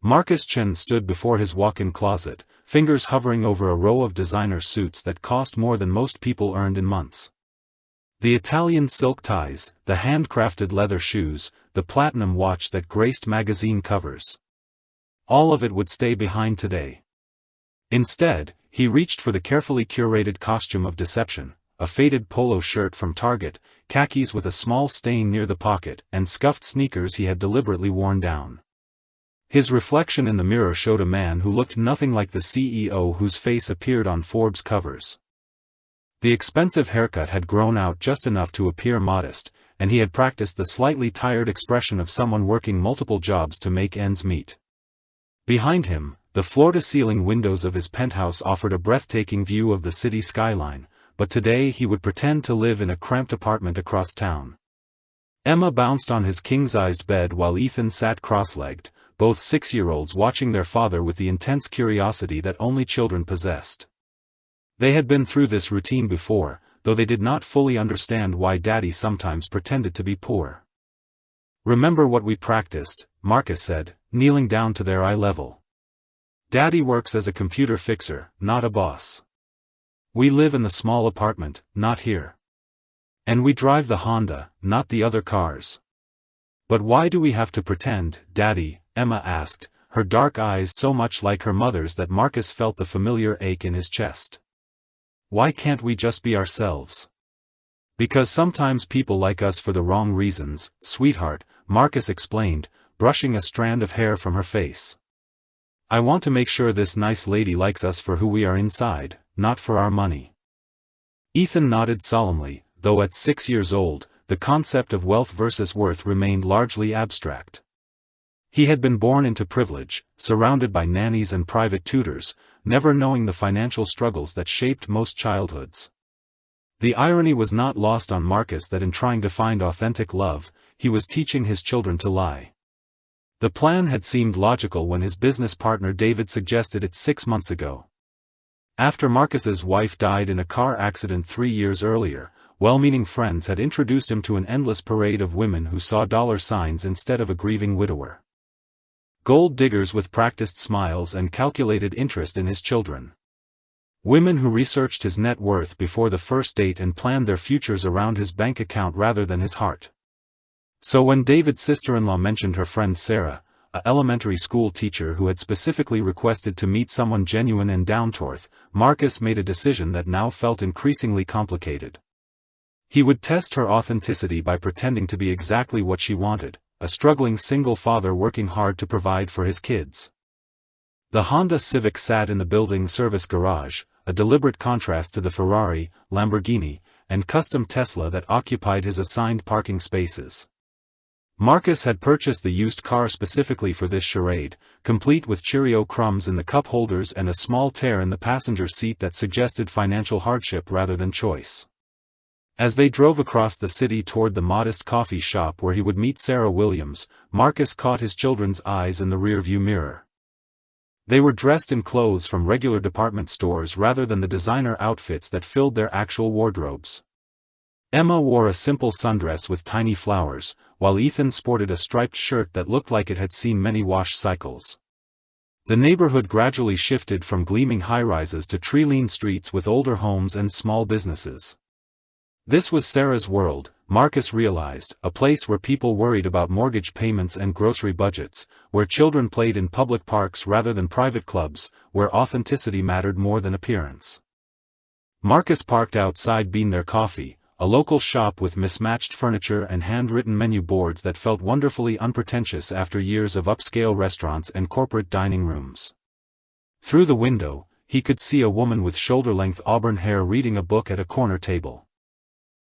Marcus Chen stood before his walk-in closet, fingers hovering over a row of designer suits that cost more than most people earned in months. The Italian silk ties, the handcrafted leather shoes, the platinum watch that graced magazine covers. All of it would stay behind today. Instead, he reached for the carefully curated costume of deception, a faded polo shirt from Target, khakis with a small stain near the pocket, and scuffed sneakers he had deliberately worn down. His reflection in the mirror showed a man who looked nothing like the CEO whose face appeared on Forbes covers. The expensive haircut had grown out just enough to appear modest, and he had practiced the slightly tired expression of someone working multiple jobs to make ends meet. Behind him, the floor-to-ceiling windows of his penthouse offered a breathtaking view of the city skyline, but today he would pretend to live in a cramped apartment across town. Emma bounced on his king-sized bed while Ethan sat cross-legged, both 6-year-olds watching their father with the intense curiosity that only children possessed. They had been through this routine before, though they did not fully understand why Daddy sometimes pretended to be poor. "Remember what we practiced," Marcus said, kneeling down to their eye level. "Daddy works as a computer fixer, not a boss. We live in the small apartment, not here. And we drive the Honda, not the other cars." "But why do we have to pretend, Daddy?" Emma asked, her dark eyes so much like her mother's that Marcus felt the familiar ache in his chest. "Why can't we just be ourselves?" "Because sometimes people like us for the wrong reasons, sweetheart," Marcus explained, brushing a strand of hair from her face. "I want to make sure this nice lady likes us for who we are inside, not for our money." Ethan nodded solemnly, though at 6 years old, the concept of wealth versus worth remained largely abstract. He had been born into privilege, surrounded by nannies and private tutors, never knowing the financial struggles that shaped most childhoods. The irony was not lost on Marcus that in trying to find authentic love, he was teaching his children to lie. The plan had seemed logical when his business partner David suggested it 6 months ago. After Marcus's wife died in a car accident 3 years earlier, well-meaning friends had introduced him to an endless parade of women who saw dollar signs instead of a grieving widower. Gold diggers with practiced smiles and calculated interest in his children. Women who researched his net worth before the first date and planned their futures around his bank account rather than his heart. So when David's sister-in-law mentioned her friend Sarah, an elementary school teacher who had specifically requested to meet someone genuine and down-to-earth, Marcus made a decision that now felt increasingly complicated. He would test her authenticity by pretending to be exactly what she wanted, a struggling single father working hard to provide for his kids. The Honda Civic sat in the building service garage, a deliberate contrast to the Ferrari, Lamborghini, and custom Tesla that occupied his assigned parking spaces. Marcus had purchased the used car specifically for this charade, complete with Cheerio crumbs in the cup holders and a small tear in the passenger seat that suggested financial hardship rather than choice. As they drove across the city toward the modest coffee shop where he would meet Sarah Williams, Marcus caught his children's eyes in the rearview mirror. They were dressed in clothes from regular department stores rather than the designer outfits that filled their actual wardrobes. Emma wore a simple sundress with tiny flowers, while Ethan sported a striped shirt that looked like it had seen many wash cycles. The neighborhood gradually shifted from gleaming high-rises to tree-lined streets with older homes and small businesses. This was Sarah's world, Marcus realized, a place where people worried about mortgage payments and grocery budgets, where children played in public parks rather than private clubs, where authenticity mattered more than appearance. Marcus parked outside Bean Their Coffee, a local shop with mismatched furniture and handwritten menu boards that felt wonderfully unpretentious after years of upscale restaurants and corporate dining rooms. Through the window, he could see a woman with shoulder-length auburn hair reading a book at a corner table.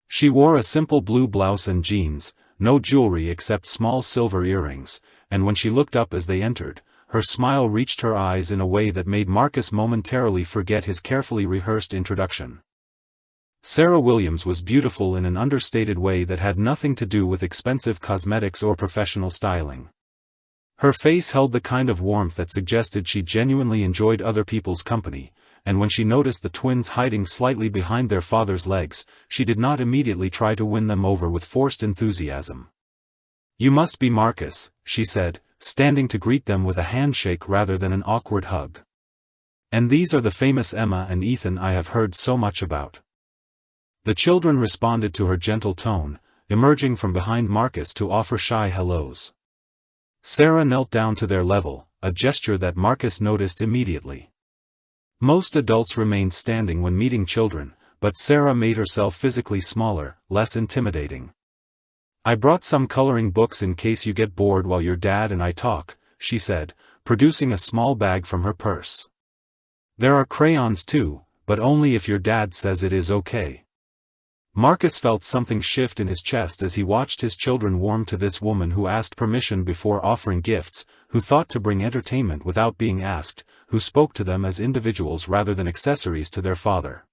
She wore a simple blue blouse and jeans, no jewelry except small silver earrings, and when she looked up as they entered, her smile reached her eyes in a way that made Marcus momentarily forget his carefully rehearsed introduction. Sarah Williams was beautiful in an understated way that had nothing to do with expensive cosmetics or professional styling. Her face held the kind of warmth that suggested she genuinely enjoyed other people's company, and when she noticed the twins hiding slightly behind their father's legs, she did not immediately try to win them over with forced enthusiasm. "You must be Marcus," she said, standing to greet them with a handshake rather than an awkward hug. "And these are the famous Emma and Ethan I have heard so much about." The children responded to her gentle tone, emerging from behind Marcus to offer shy hellos. Sarah knelt down to their level, a gesture that Marcus noticed immediately. Most adults remained standing when meeting children, but Sarah made herself physically smaller, less intimidating. "I brought some coloring books in case you get bored while your dad and I talk," she said, producing a small bag from her purse. "There are crayons too, but only if your dad says it is okay." Marcus felt something shift in his chest as he watched his children warm to this woman who asked permission before offering gifts, who thought to bring entertainment without being asked, who spoke to them as individuals rather than accessories to their father.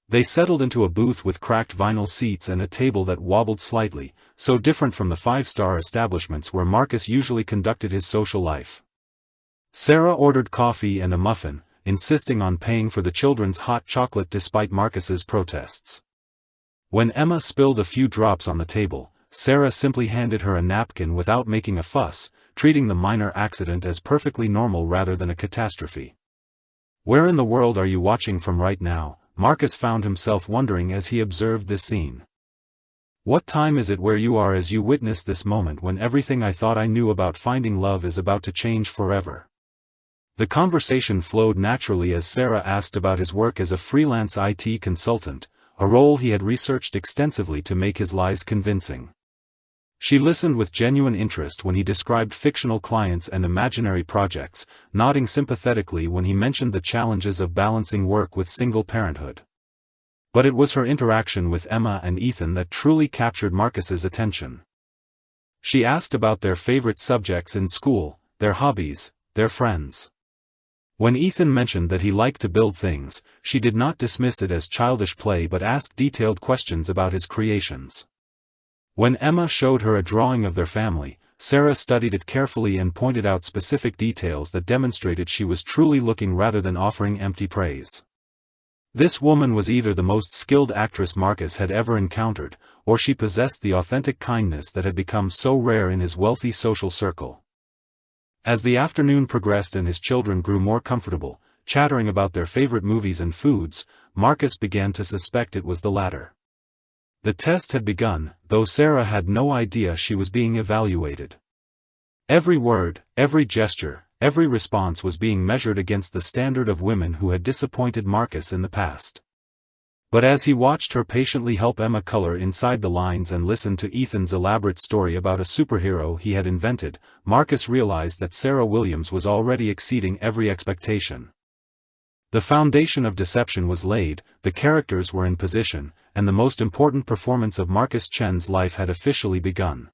They settled into a booth with cracked vinyl seats and a table that wobbled slightly, so different from the five-star establishments where Marcus usually conducted his social life. Sarah ordered coffee and a muffin, insisting on paying for the children's hot chocolate despite Marcus's protests. When Emma spilled a few drops on the table, Sarah simply handed her a napkin without making a fuss, treating the minor accident as perfectly normal rather than a catastrophe. "Where in the world are you watching from right now?" Marcus found himself wondering as he observed this scene. "What time is it where you are as you witness this moment when everything I thought I knew about finding love is about to change forever?" The conversation flowed naturally as Sarah asked about his work as a freelance IT consultant, a role he had researched extensively to make his lies convincing. She listened with genuine interest when he described fictional clients and imaginary projects, nodding sympathetically when he mentioned the challenges of balancing work with single parenthood. But it was her interaction with Emma and Ethan that truly captured Marcus's attention. She asked about their favorite subjects in school, their hobbies, their friends. When Ethan mentioned that he liked to build things, she did not dismiss it as childish play but asked detailed questions about his creations. When Emma showed her a drawing of their family, Sarah studied it carefully and pointed out specific details that demonstrated she was truly looking rather than offering empty praise. This woman was either the most skilled actress Marcus had ever encountered, or she possessed the authentic kindness that had become so rare in his wealthy social circle. As the afternoon progressed and his children grew more comfortable, chattering about their favorite movies and foods, Marcus began to suspect it was the latter. The test had begun, though Sarah had no idea she was being evaluated. Every word, every gesture, every response was being measured against the standard of women who had disappointed Marcus in the past. But as he watched her patiently help Emma color inside the lines and listened to Ethan's elaborate story about a superhero he had invented, Marcus realized that Sarah Williams was already exceeding every expectation. The foundation of deception was laid, the characters were in position, and the most important performance of Marcus Chen's life had officially begun.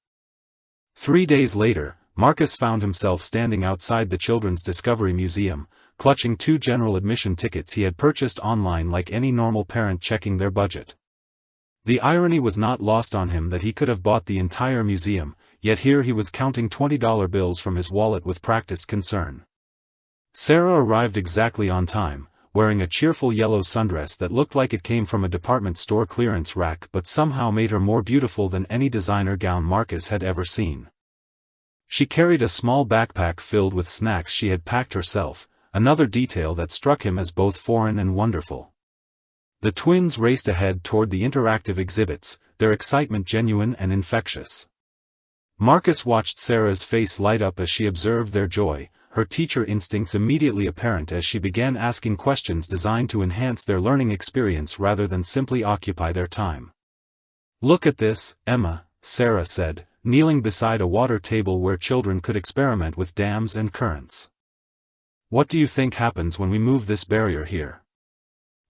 3 days later, Marcus found himself standing outside the Children's Discovery Museum, clutching 2 general admission tickets he had purchased online like any normal parent checking their budget. The irony was not lost on him that he could have bought the entire museum, yet here he was counting $20 bills from his wallet with practiced concern. Sarah arrived exactly on time, wearing a cheerful yellow sundress that looked like it came from a department store clearance rack but somehow made her more beautiful than any designer gown Marcus had ever seen. She carried a small backpack filled with snacks she had packed herself, another detail that struck him as both foreign and wonderful. The twins raced ahead toward the interactive exhibits, their excitement genuine and infectious. Marcus watched Sarah's face light up as she observed their joy, her teacher instincts immediately apparent as she began asking questions designed to enhance their learning experience rather than simply occupy their time. "Look at this, Emma," Sarah said, kneeling beside a water table where children could experiment with dams and currents. "What do you think happens when we move this barrier here?"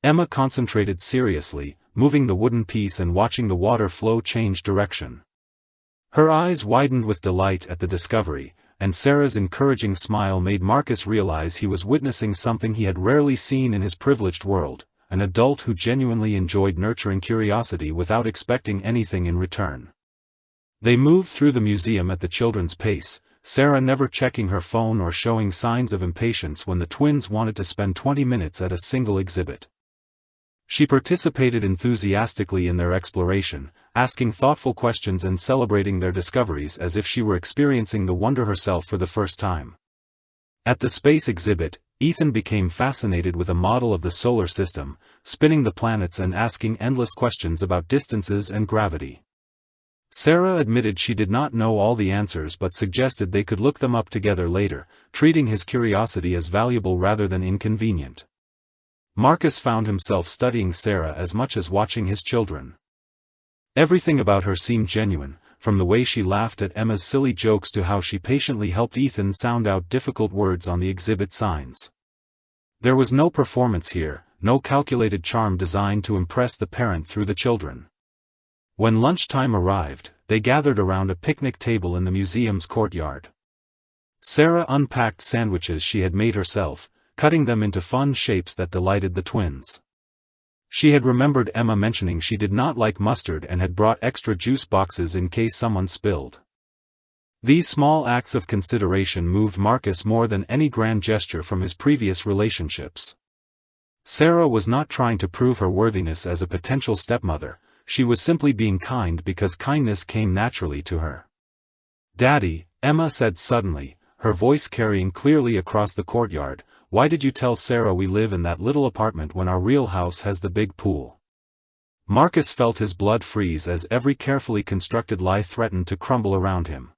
Emma concentrated seriously, moving the wooden piece and watching the water flow change direction. Her eyes widened with delight at the discovery, and Sarah's encouraging smile made Marcus realize he was witnessing something he had rarely seen in his privileged world, an adult who genuinely enjoyed nurturing curiosity without expecting anything in return. They moved through the museum at the children's pace, Sarah never checking her phone or showing signs of impatience when the twins wanted to spend 20 minutes at a single exhibit. She participated enthusiastically in their exploration, asking thoughtful questions and celebrating their discoveries as if she were experiencing the wonder herself for the first time. At the space exhibit, Ethan became fascinated with a model of the solar system, spinning the planets and asking endless questions about distances and gravity. Sarah admitted she did not know all the answers but suggested they could look them up together later, treating his curiosity as valuable rather than inconvenient. Marcus found himself studying Sarah as much as watching his children. Everything about her seemed genuine, from the way she laughed at Emma's silly jokes to how she patiently helped Ethan sound out difficult words on the exhibit signs. There was no performance here, no calculated charm designed to impress the parent through the children. When lunchtime arrived, they gathered around a picnic table in the museum's courtyard. Sarah unpacked sandwiches she had made herself, cutting them into fun shapes that delighted the twins. She had remembered Emma mentioning she did not like mustard and had brought extra juice boxes in case someone spilled. These small acts of consideration moved Marcus more than any grand gesture from his previous relationships. Sarah was not trying to prove her worthiness as a potential stepmother, she was simply being kind because kindness came naturally to her. "Daddy," Emma said suddenly, her voice carrying clearly across the courtyard, "why did you tell Sarah we live in that little apartment when our real house has the big pool?" Marcus felt his blood freeze as every carefully constructed lie threatened to crumble around him.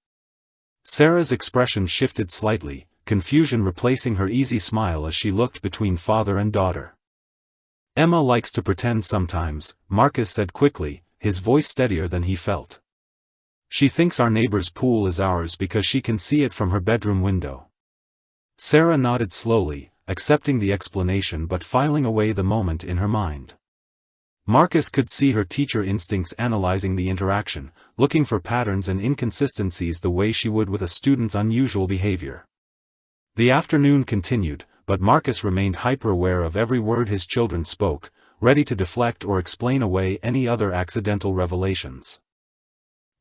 Sarah's expression shifted slightly, confusion replacing her easy smile as she looked between father and daughter. "Emma likes to pretend sometimes," Marcus said quickly, his voice steadier than he felt. "She thinks our neighbor's pool is ours because she can see it from her bedroom window." Sarah nodded slowly, accepting the explanation but filing away the moment in her mind. Marcus could see her teacher instincts analyzing the interaction, looking for patterns and inconsistencies the way she would with a student's unusual behavior. The afternoon continued, but Marcus remained hyper-aware of every word his children spoke, ready to deflect or explain away any other accidental revelations.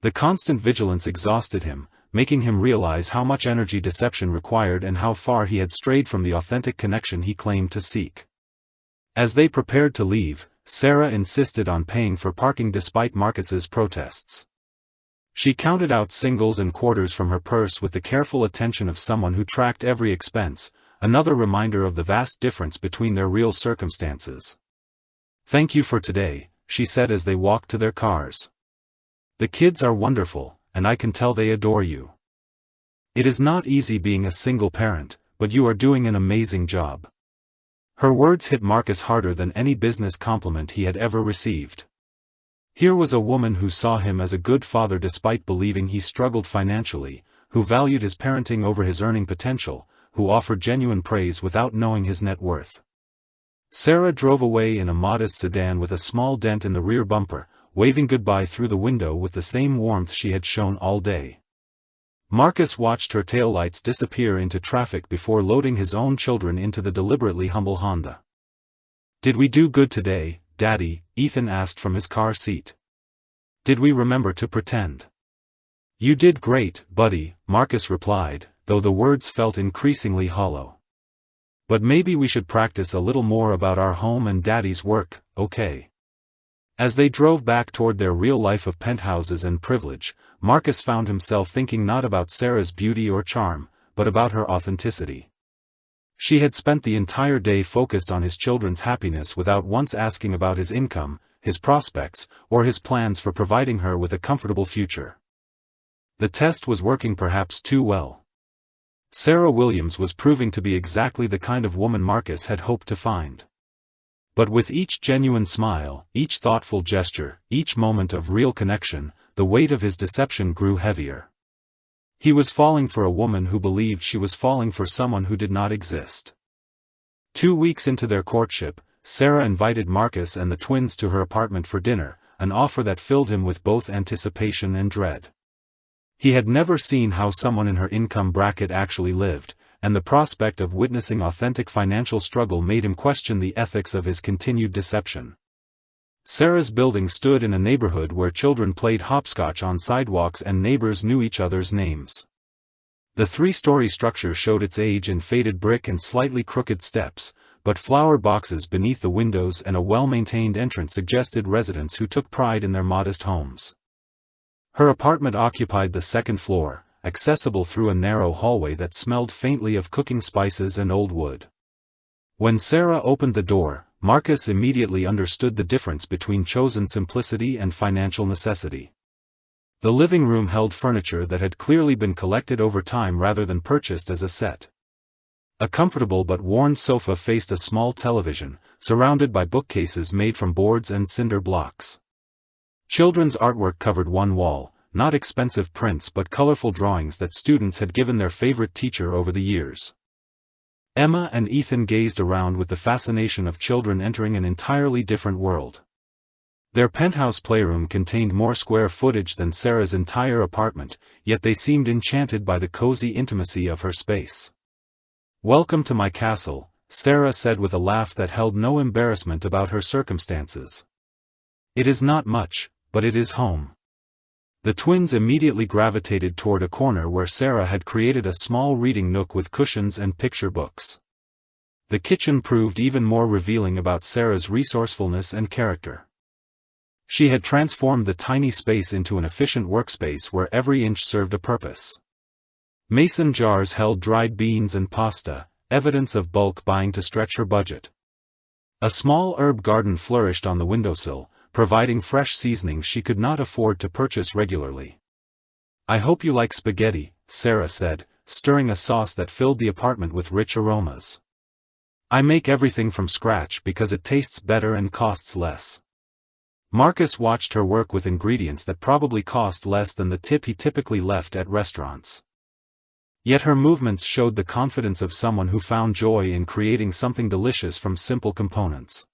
The constant vigilance exhausted him, making him realize how much energy deception required and how far he had strayed from the authentic connection he claimed to seek. As they prepared to leave, Sarah insisted on paying for parking despite Marcus's protests. She counted out singles and quarters from her purse with the careful attention of someone who tracked every expense, another reminder of the vast difference between their real circumstances. "Thank you for today," she said as they walked to their cars. "The kids are wonderful, and I can tell they adore you. It is not easy being a single parent, but you are doing an amazing job." Her words hit Marcus harder than any business compliment he had ever received. Here was a woman who saw him as a good father despite believing he struggled financially, who valued his parenting over his earning potential, who offered genuine praise without knowing his net worth. Sarah drove away in a modest sedan with a small dent in the rear bumper, waving goodbye through the window with the same warmth she had shown all day. Marcus watched her taillights disappear into traffic before loading his own children into the deliberately humble Honda. "Did we do good today, Daddy?" Ethan asked from his car seat. "Did we remember to pretend?" "You did great, buddy," Marcus replied, though the words felt increasingly hollow. "But maybe we should practice a little more about our home and Daddy's work, okay?" As they drove back toward their real life of penthouses and privilege, Marcus found himself thinking not about Sarah's beauty or charm, but about her authenticity. She had spent the entire day focused on his children's happiness without once asking about his income, his prospects, or his plans for providing her with a comfortable future. The test was working perhaps too well. Sarah Williams was proving to be exactly the kind of woman Marcus had hoped to find. But with each genuine smile, each thoughtful gesture, each moment of real connection, the weight of his deception grew heavier. He was falling for a woman who believed she was falling for someone who did not exist. 2 weeks into their courtship, Sarah invited Marcus and the twins to her apartment for dinner, an offer that filled him with both anticipation and dread. He had never seen how someone in her income bracket actually lived, and the prospect of witnessing authentic financial struggle made him question the ethics of his continued deception. Sarah's building stood in a neighborhood where children played hopscotch on sidewalks and neighbors knew each other's names. The 3-story structure showed its age in faded brick and slightly crooked steps, but flower boxes beneath the windows and a well-maintained entrance suggested residents who took pride in their modest homes. Her apartment occupied the second floor, accessible through a narrow hallway that smelled faintly of cooking spices and old wood. When Sarah opened the door, Marcus immediately understood the difference between chosen simplicity and financial necessity. The living room held furniture that had clearly been collected over time rather than purchased as a set. A comfortable but worn sofa faced a small television, surrounded by bookcases made from boards and cinder blocks. Children's artwork covered one wall, not expensive prints but colorful drawings that students had given their favorite teacher over the years. Emma and Ethan gazed around with the fascination of children entering an entirely different world. Their penthouse playroom contained more square footage than Sarah's entire apartment, yet they seemed enchanted by the cozy intimacy of her space. "Welcome to my castle," Sarah said with a laugh that held no embarrassment about her circumstances. "It is not much, but it is home." The twins immediately gravitated toward a corner where Sarah had created a small reading nook with cushions and picture books. The kitchen proved even more revealing about Sarah's resourcefulness and character. She had transformed the tiny space into an efficient workspace where every inch served a purpose. Mason jars held dried beans and pasta, evidence of bulk buying to stretch her budget. A small herb garden flourished on the windowsill, providing fresh seasonings she could not afford to purchase regularly. "I hope you like spaghetti," Sarah said, stirring a sauce that filled the apartment with rich aromas. "I make everything from scratch because it tastes better and costs less." Marcus watched her work with ingredients that probably cost less than the tip he typically left at restaurants. Yet her movements showed the confidence of someone who found joy in creating something delicious from simple components.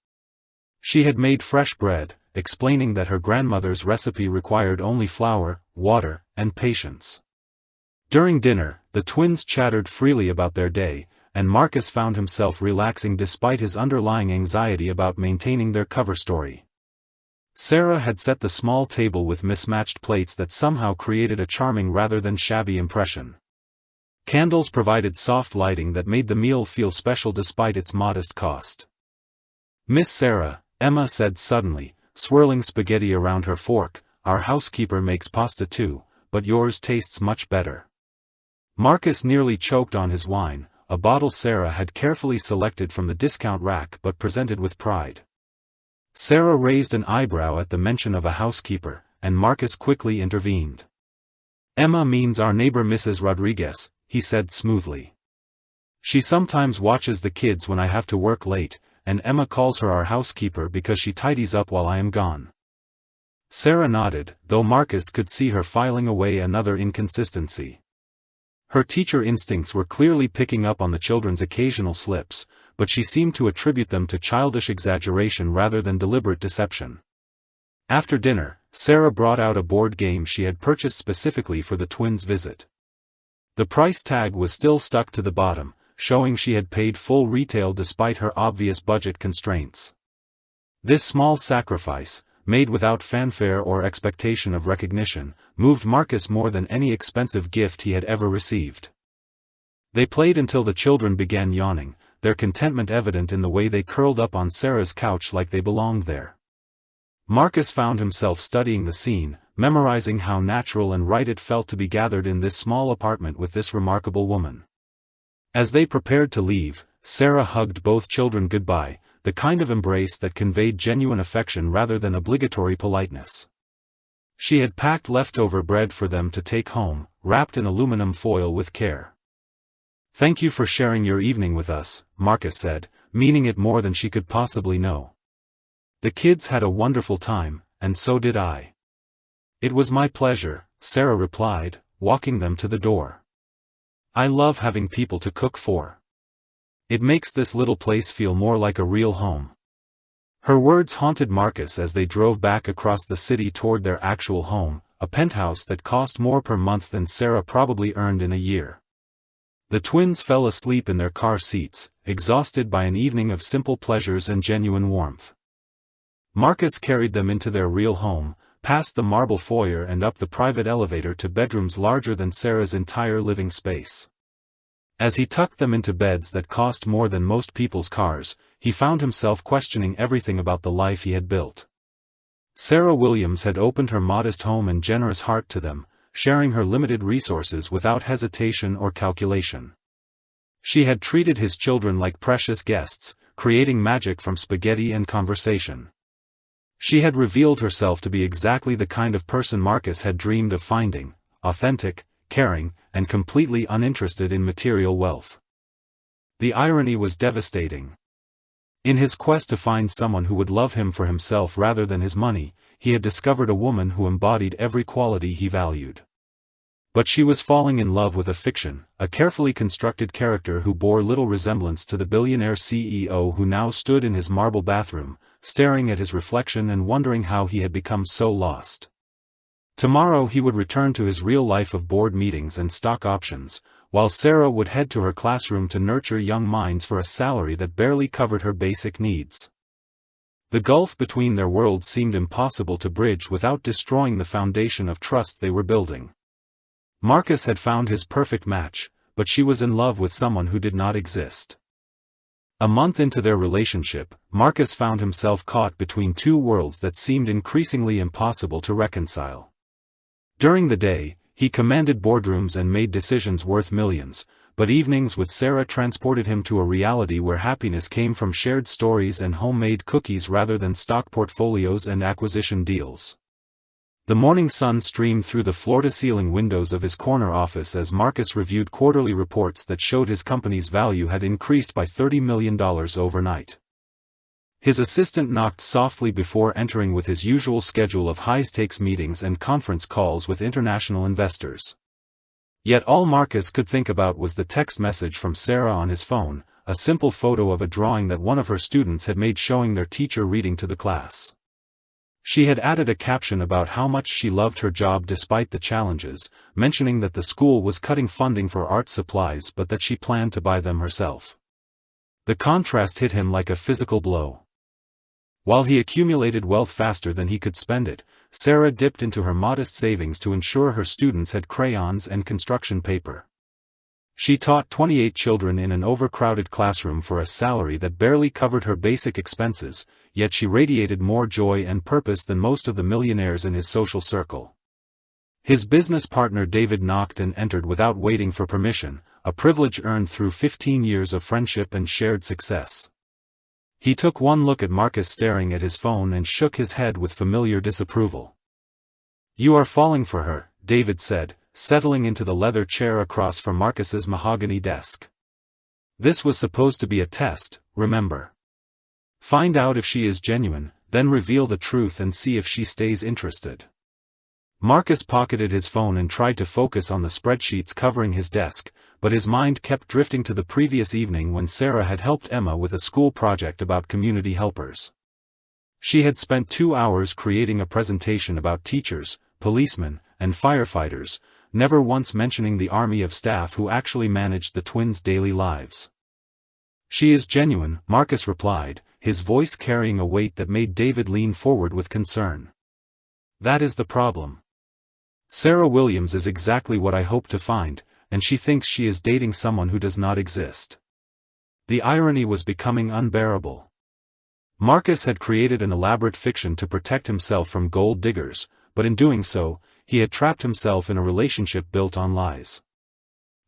She had made fresh bread, explaining that her grandmother's recipe required only flour, water, and patience. During dinner, the twins chattered freely about their day, and Marcus found himself relaxing despite his underlying anxiety about maintaining their cover story. Sarah had set the small table with mismatched plates that somehow created a charming rather than shabby impression. Candles provided soft lighting that made the meal feel special despite its modest cost. "Miss Sarah," Emma said suddenly, swirling spaghetti around her fork, "our housekeeper makes pasta too, but yours tastes much better." Marcus nearly choked on his wine, a bottle Sarah had carefully selected from the discount rack but presented with pride. Sarah raised an eyebrow at the mention of a housekeeper, and Marcus quickly intervened. "Emma means our neighbor Mrs. Rodriguez," he said smoothly. "She sometimes watches the kids when I have to work late, and Emma calls her our housekeeper because she tidies up while I am gone." Sarah nodded, though Marcus could see her filing away another inconsistency. Her teacher instincts were clearly picking up on the children's occasional slips, but she seemed to attribute them to childish exaggeration rather than deliberate deception. After dinner, Sarah brought out a board game she had purchased specifically for the twins' visit. The price tag was still stuck to the bottom, showing she had paid full retail despite her obvious budget constraints. This small sacrifice, made without fanfare or expectation of recognition, moved Marcus more than any expensive gift he had ever received. They played until the children began yawning, their contentment evident in the way they curled up on Sarah's couch like they belonged there. Marcus found himself studying the scene, memorizing how natural and right it felt to be gathered in this small apartment with this remarkable woman. As they prepared to leave, Sarah hugged both children goodbye, the kind of embrace that conveyed genuine affection rather than obligatory politeness. She had packed leftover bread for them to take home, wrapped in aluminum foil with care. "Thank you for sharing your evening with us," Marcus said, meaning it more than she could possibly know. "The kids had a wonderful time, and so did I." "It was my pleasure," Sarah replied, walking them to the door. "I love having people to cook for. It makes this little place feel more like a real home." Her words haunted Marcus as they drove back across the city toward their actual home, a penthouse that cost more per month than Sarah probably earned in a year. The twins fell asleep in their car seats, exhausted by an evening of simple pleasures and genuine warmth. Marcus carried them into their real home, past the marble foyer and up the private elevator to bedrooms larger than Sarah's entire living space. As he tucked them into beds that cost more than most people's cars, he found himself questioning everything about the life he had built. Sarah Williams had opened her modest home and generous heart to them, sharing her limited resources without hesitation or calculation. She had treated his children like precious guests, creating magic from spaghetti and conversation. She had revealed herself to be exactly the kind of person Marcus had dreamed of finding: authentic, caring, and completely uninterested in material wealth. The irony was devastating. In his quest to find someone who would love him for himself rather than his money, he had discovered a woman who embodied every quality he valued. But she was falling in love with a fiction, a carefully constructed character who bore little resemblance to the billionaire CEO who now stood in his marble bathroom, staring at his reflection and wondering how he had become so lost. Tomorrow he would return to his real life of board meetings and stock options, while Sarah would head to her classroom to nurture young minds for a salary that barely covered her basic needs. The gulf between their worlds seemed impossible to bridge without destroying the foundation of trust they were building. Marcus had found his perfect match, but she was in love with someone who did not exist. A month into their relationship, Marcus found himself caught between two worlds that seemed increasingly impossible to reconcile. During the day, he commanded boardrooms and made decisions worth millions, but evenings with Sarah transported him to a reality where happiness came from shared stories and homemade cookies rather than stock portfolios and acquisition deals. The morning sun streamed through the floor-to-ceiling windows of his corner office as Marcus reviewed quarterly reports that showed his company's value had increased by $30 million overnight. His assistant knocked softly before entering with his usual schedule of high-stakes meetings and conference calls with international investors. Yet all Marcus could think about was the text message from Sarah on his phone, a simple photo of a drawing that one of her students had made showing their teacher reading to the class. She had added a caption about how much she loved her job despite the challenges, mentioning that the school was cutting funding for art supplies but that she planned to buy them herself. The contrast hit him like a physical blow. While he accumulated wealth faster than he could spend it, Sarah dipped into her modest savings to ensure her students had crayons and construction paper. She taught 28 children in an overcrowded classroom for a salary that barely covered her basic expenses, yet she radiated more joy and purpose than most of the millionaires in his social circle. His business partner David knocked and entered without waiting for permission, a privilege earned through 15 years of friendship and shared success. He took one look at Marcus staring at his phone and shook his head with familiar disapproval. "You are falling for her," David said, settling into the leather chair across from Marcus's mahogany desk. "This was supposed to be a test, remember? Find out if she is genuine, then reveal the truth and see if she stays interested." Marcus pocketed his phone and tried to focus on the spreadsheets covering his desk, but his mind kept drifting to the previous evening when Sarah had helped Emma with a school project about community helpers. She had spent 2 hours creating a presentation about teachers, policemen, and firefighters, never once mentioning the army of staff who actually managed the twins' daily lives. "She is genuine," Marcus replied, his voice carrying a weight that made David lean forward with concern. "That is the problem. Sarah Williams is exactly what I hoped to find, and she thinks she is dating someone who does not exist." The irony was becoming unbearable. Marcus had created an elaborate fiction to protect himself from gold diggers, but in doing so, he had trapped himself in a relationship built on lies.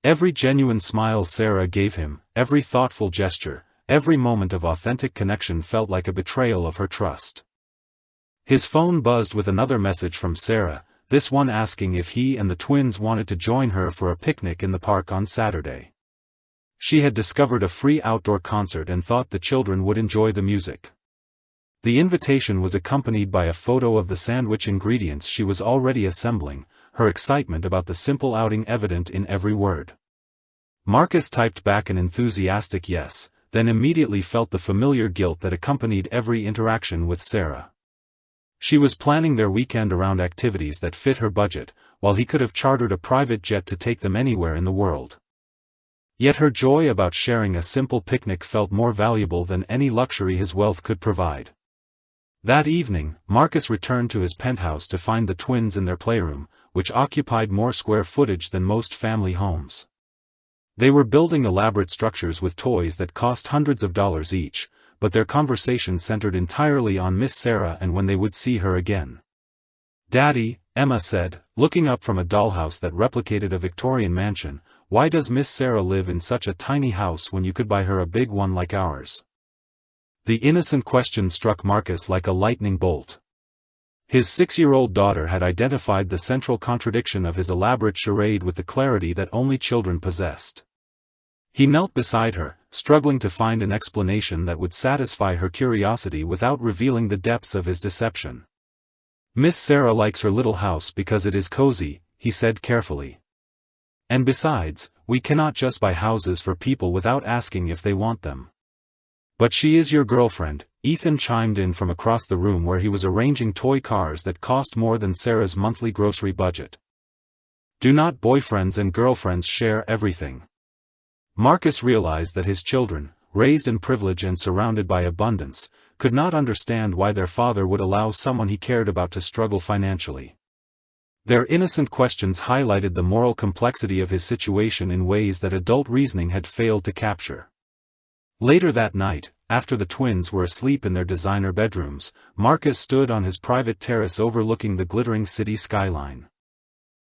Every genuine smile Sarah gave him, every thoughtful gesture, every moment of authentic connection felt like a betrayal of her trust. His phone buzzed with another message from Sarah, this one asking if he and the twins wanted to join her for a picnic in the park on Saturday. She had discovered a free outdoor concert and thought the children would enjoy the music. The invitation was accompanied by a photo of the sandwich ingredients she was already assembling, her excitement about the simple outing evident in every word. Marcus typed back an enthusiastic yes, then immediately felt the familiar guilt that accompanied every interaction with Sarah. She was planning their weekend around activities that fit her budget, while he could have chartered a private jet to take them anywhere in the world. Yet her joy about sharing a simple picnic felt more valuable than any luxury his wealth could provide. That evening, Marcus returned to his penthouse to find the twins in their playroom, which occupied more square footage than most family homes. They were building elaborate structures with toys that cost hundreds of dollars each, but their conversation centered entirely on Miss Sarah and when they would see her again. "Daddy," Emma said, looking up from a dollhouse that replicated a Victorian mansion, "why does Miss Sarah live in such a tiny house when you could buy her a big one like ours?" The innocent question struck Marcus like a lightning bolt. His 6-year-old daughter had identified the central contradiction of his elaborate charade with the clarity that only children possessed. He knelt beside her, struggling to find an explanation that would satisfy her curiosity without revealing the depths of his deception. "Miss Sarah likes her little house because it is cozy," he said carefully. "And besides, we cannot just buy houses for people without asking if they want them." "But she is your girlfriend," Ethan chimed in from across the room where he was arranging toy cars that cost more than Sarah's monthly grocery budget. "Do not boyfriends and girlfriends share everything?" Marcus realized that his children, raised in privilege and surrounded by abundance, could not understand why their father would allow someone he cared about to struggle financially. Their innocent questions highlighted the moral complexity of his situation in ways that adult reasoning had failed to capture. Later that night, after the twins were asleep in their designer bedrooms, Marcus stood on his private terrace overlooking the glittering city skyline.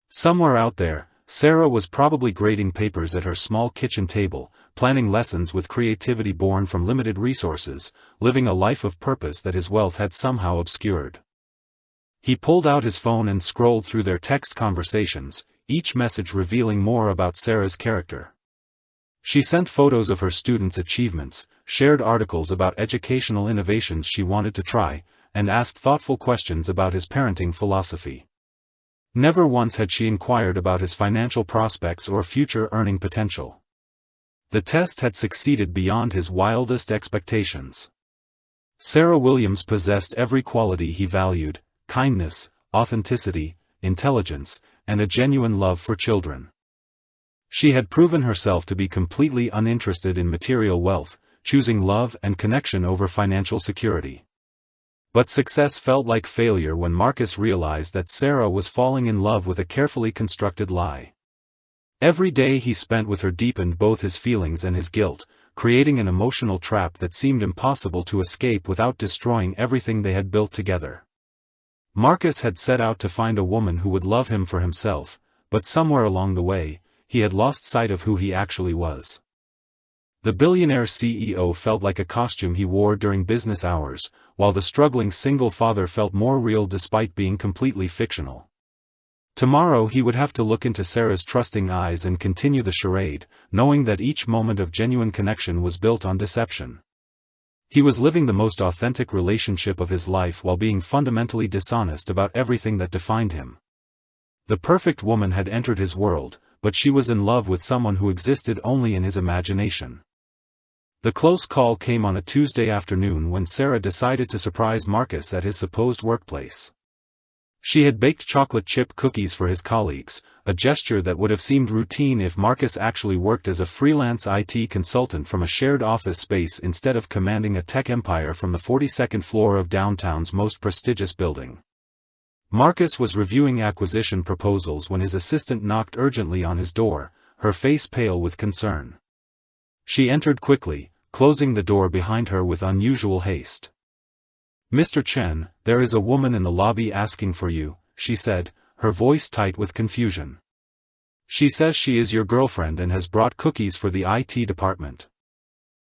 Somewhere out there, Sarah was probably grading papers at her small kitchen table, planning lessons with creativity born from limited resources, living a life of purpose that his wealth had somehow obscured. He pulled out his phone and scrolled through their text conversations, each message revealing more about Sarah's character. She sent photos of her students' achievements, shared articles about educational innovations she wanted to try, and asked thoughtful questions about his parenting philosophy. Never once had she inquired about his financial prospects or future earning potential. The test had succeeded beyond his wildest expectations. Sarah Williams possessed every quality he valued: kindness, authenticity, intelligence, and a genuine love for children. She had proven herself to be completely uninterested in material wealth, choosing love and connection over financial security. But success felt like failure when Marcus realized that Sarah was falling in love with a carefully constructed lie. Every day he spent with her deepened both his feelings and his guilt, creating an emotional trap that seemed impossible to escape without destroying everything they had built together. Marcus had set out to find a woman who would love him for himself, but somewhere along the way, he had lost sight of who he actually was. The billionaire CEO felt like a costume he wore during business hours, while the struggling single father felt more real despite being completely fictional. Tomorrow he would have to look into Sarah's trusting eyes and continue the charade, knowing that each moment of genuine connection was built on deception. He was living the most authentic relationship of his life while being fundamentally dishonest about everything that defined him. The perfect woman had entered his world, but she was in love with someone who existed only in his imagination. The close call came on a Tuesday afternoon when Sarah decided to surprise Marcus at his supposed workplace. She had baked chocolate chip cookies for his colleagues, a gesture that would have seemed routine if Marcus actually worked as a freelance IT consultant from a shared office space instead of commanding a tech empire from the 42nd floor of downtown's most prestigious building. Marcus was reviewing acquisition proposals when his assistant knocked urgently on his door, her face pale with concern. She entered quickly, closing the door behind her with unusual haste. "Mr. Chen, there is a woman in the lobby asking for you," she said, her voice tight with confusion. "She says she is your girlfriend and has brought cookies for the IT department.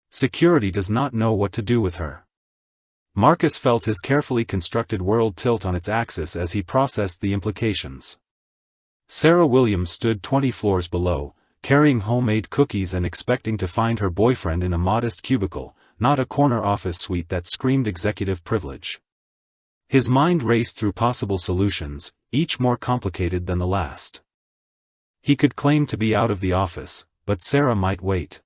Security does not know what to do with her." Marcus felt his carefully constructed world tilt on its axis as he processed the implications. Sarah Williams stood 20 floors below, carrying homemade cookies and expecting to find her boyfriend in a modest cubicle, not a corner office suite that screamed executive privilege. His mind raced through possible solutions, each more complicated than the last. He could claim to be out of the office, but Sarah might wait.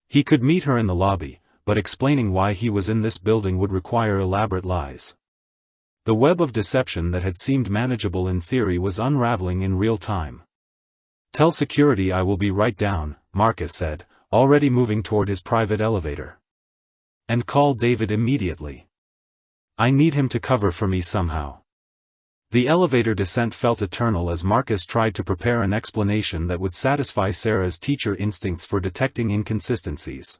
He could meet her in the lobby, but explaining why he was in this building would require elaborate lies. The web of deception that had seemed manageable in theory was unraveling in real time. "Tell security I will be right down," Marcus said, already moving toward his private elevator. "And call David immediately. I need him to cover for me somehow." The elevator descent felt eternal as Marcus tried to prepare an explanation that would satisfy Sarah's teacher instincts for detecting inconsistencies.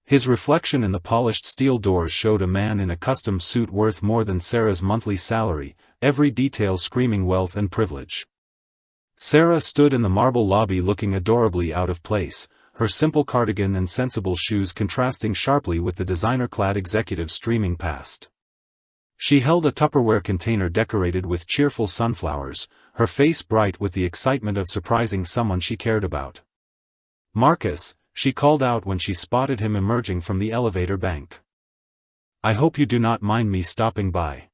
His reflection in the polished steel doors showed a man in a custom suit worth more than Sarah's monthly salary, every detail screaming wealth and privilege. Sarah stood in the marble lobby looking adorably out of place, her simple cardigan and sensible shoes contrasting sharply with the designer-clad executive streaming past. She held a Tupperware container decorated with cheerful sunflowers, her face bright with the excitement of surprising someone she cared about. "Marcus," she called out when she spotted him emerging from the elevator bank. "I hope you do not mind me stopping by.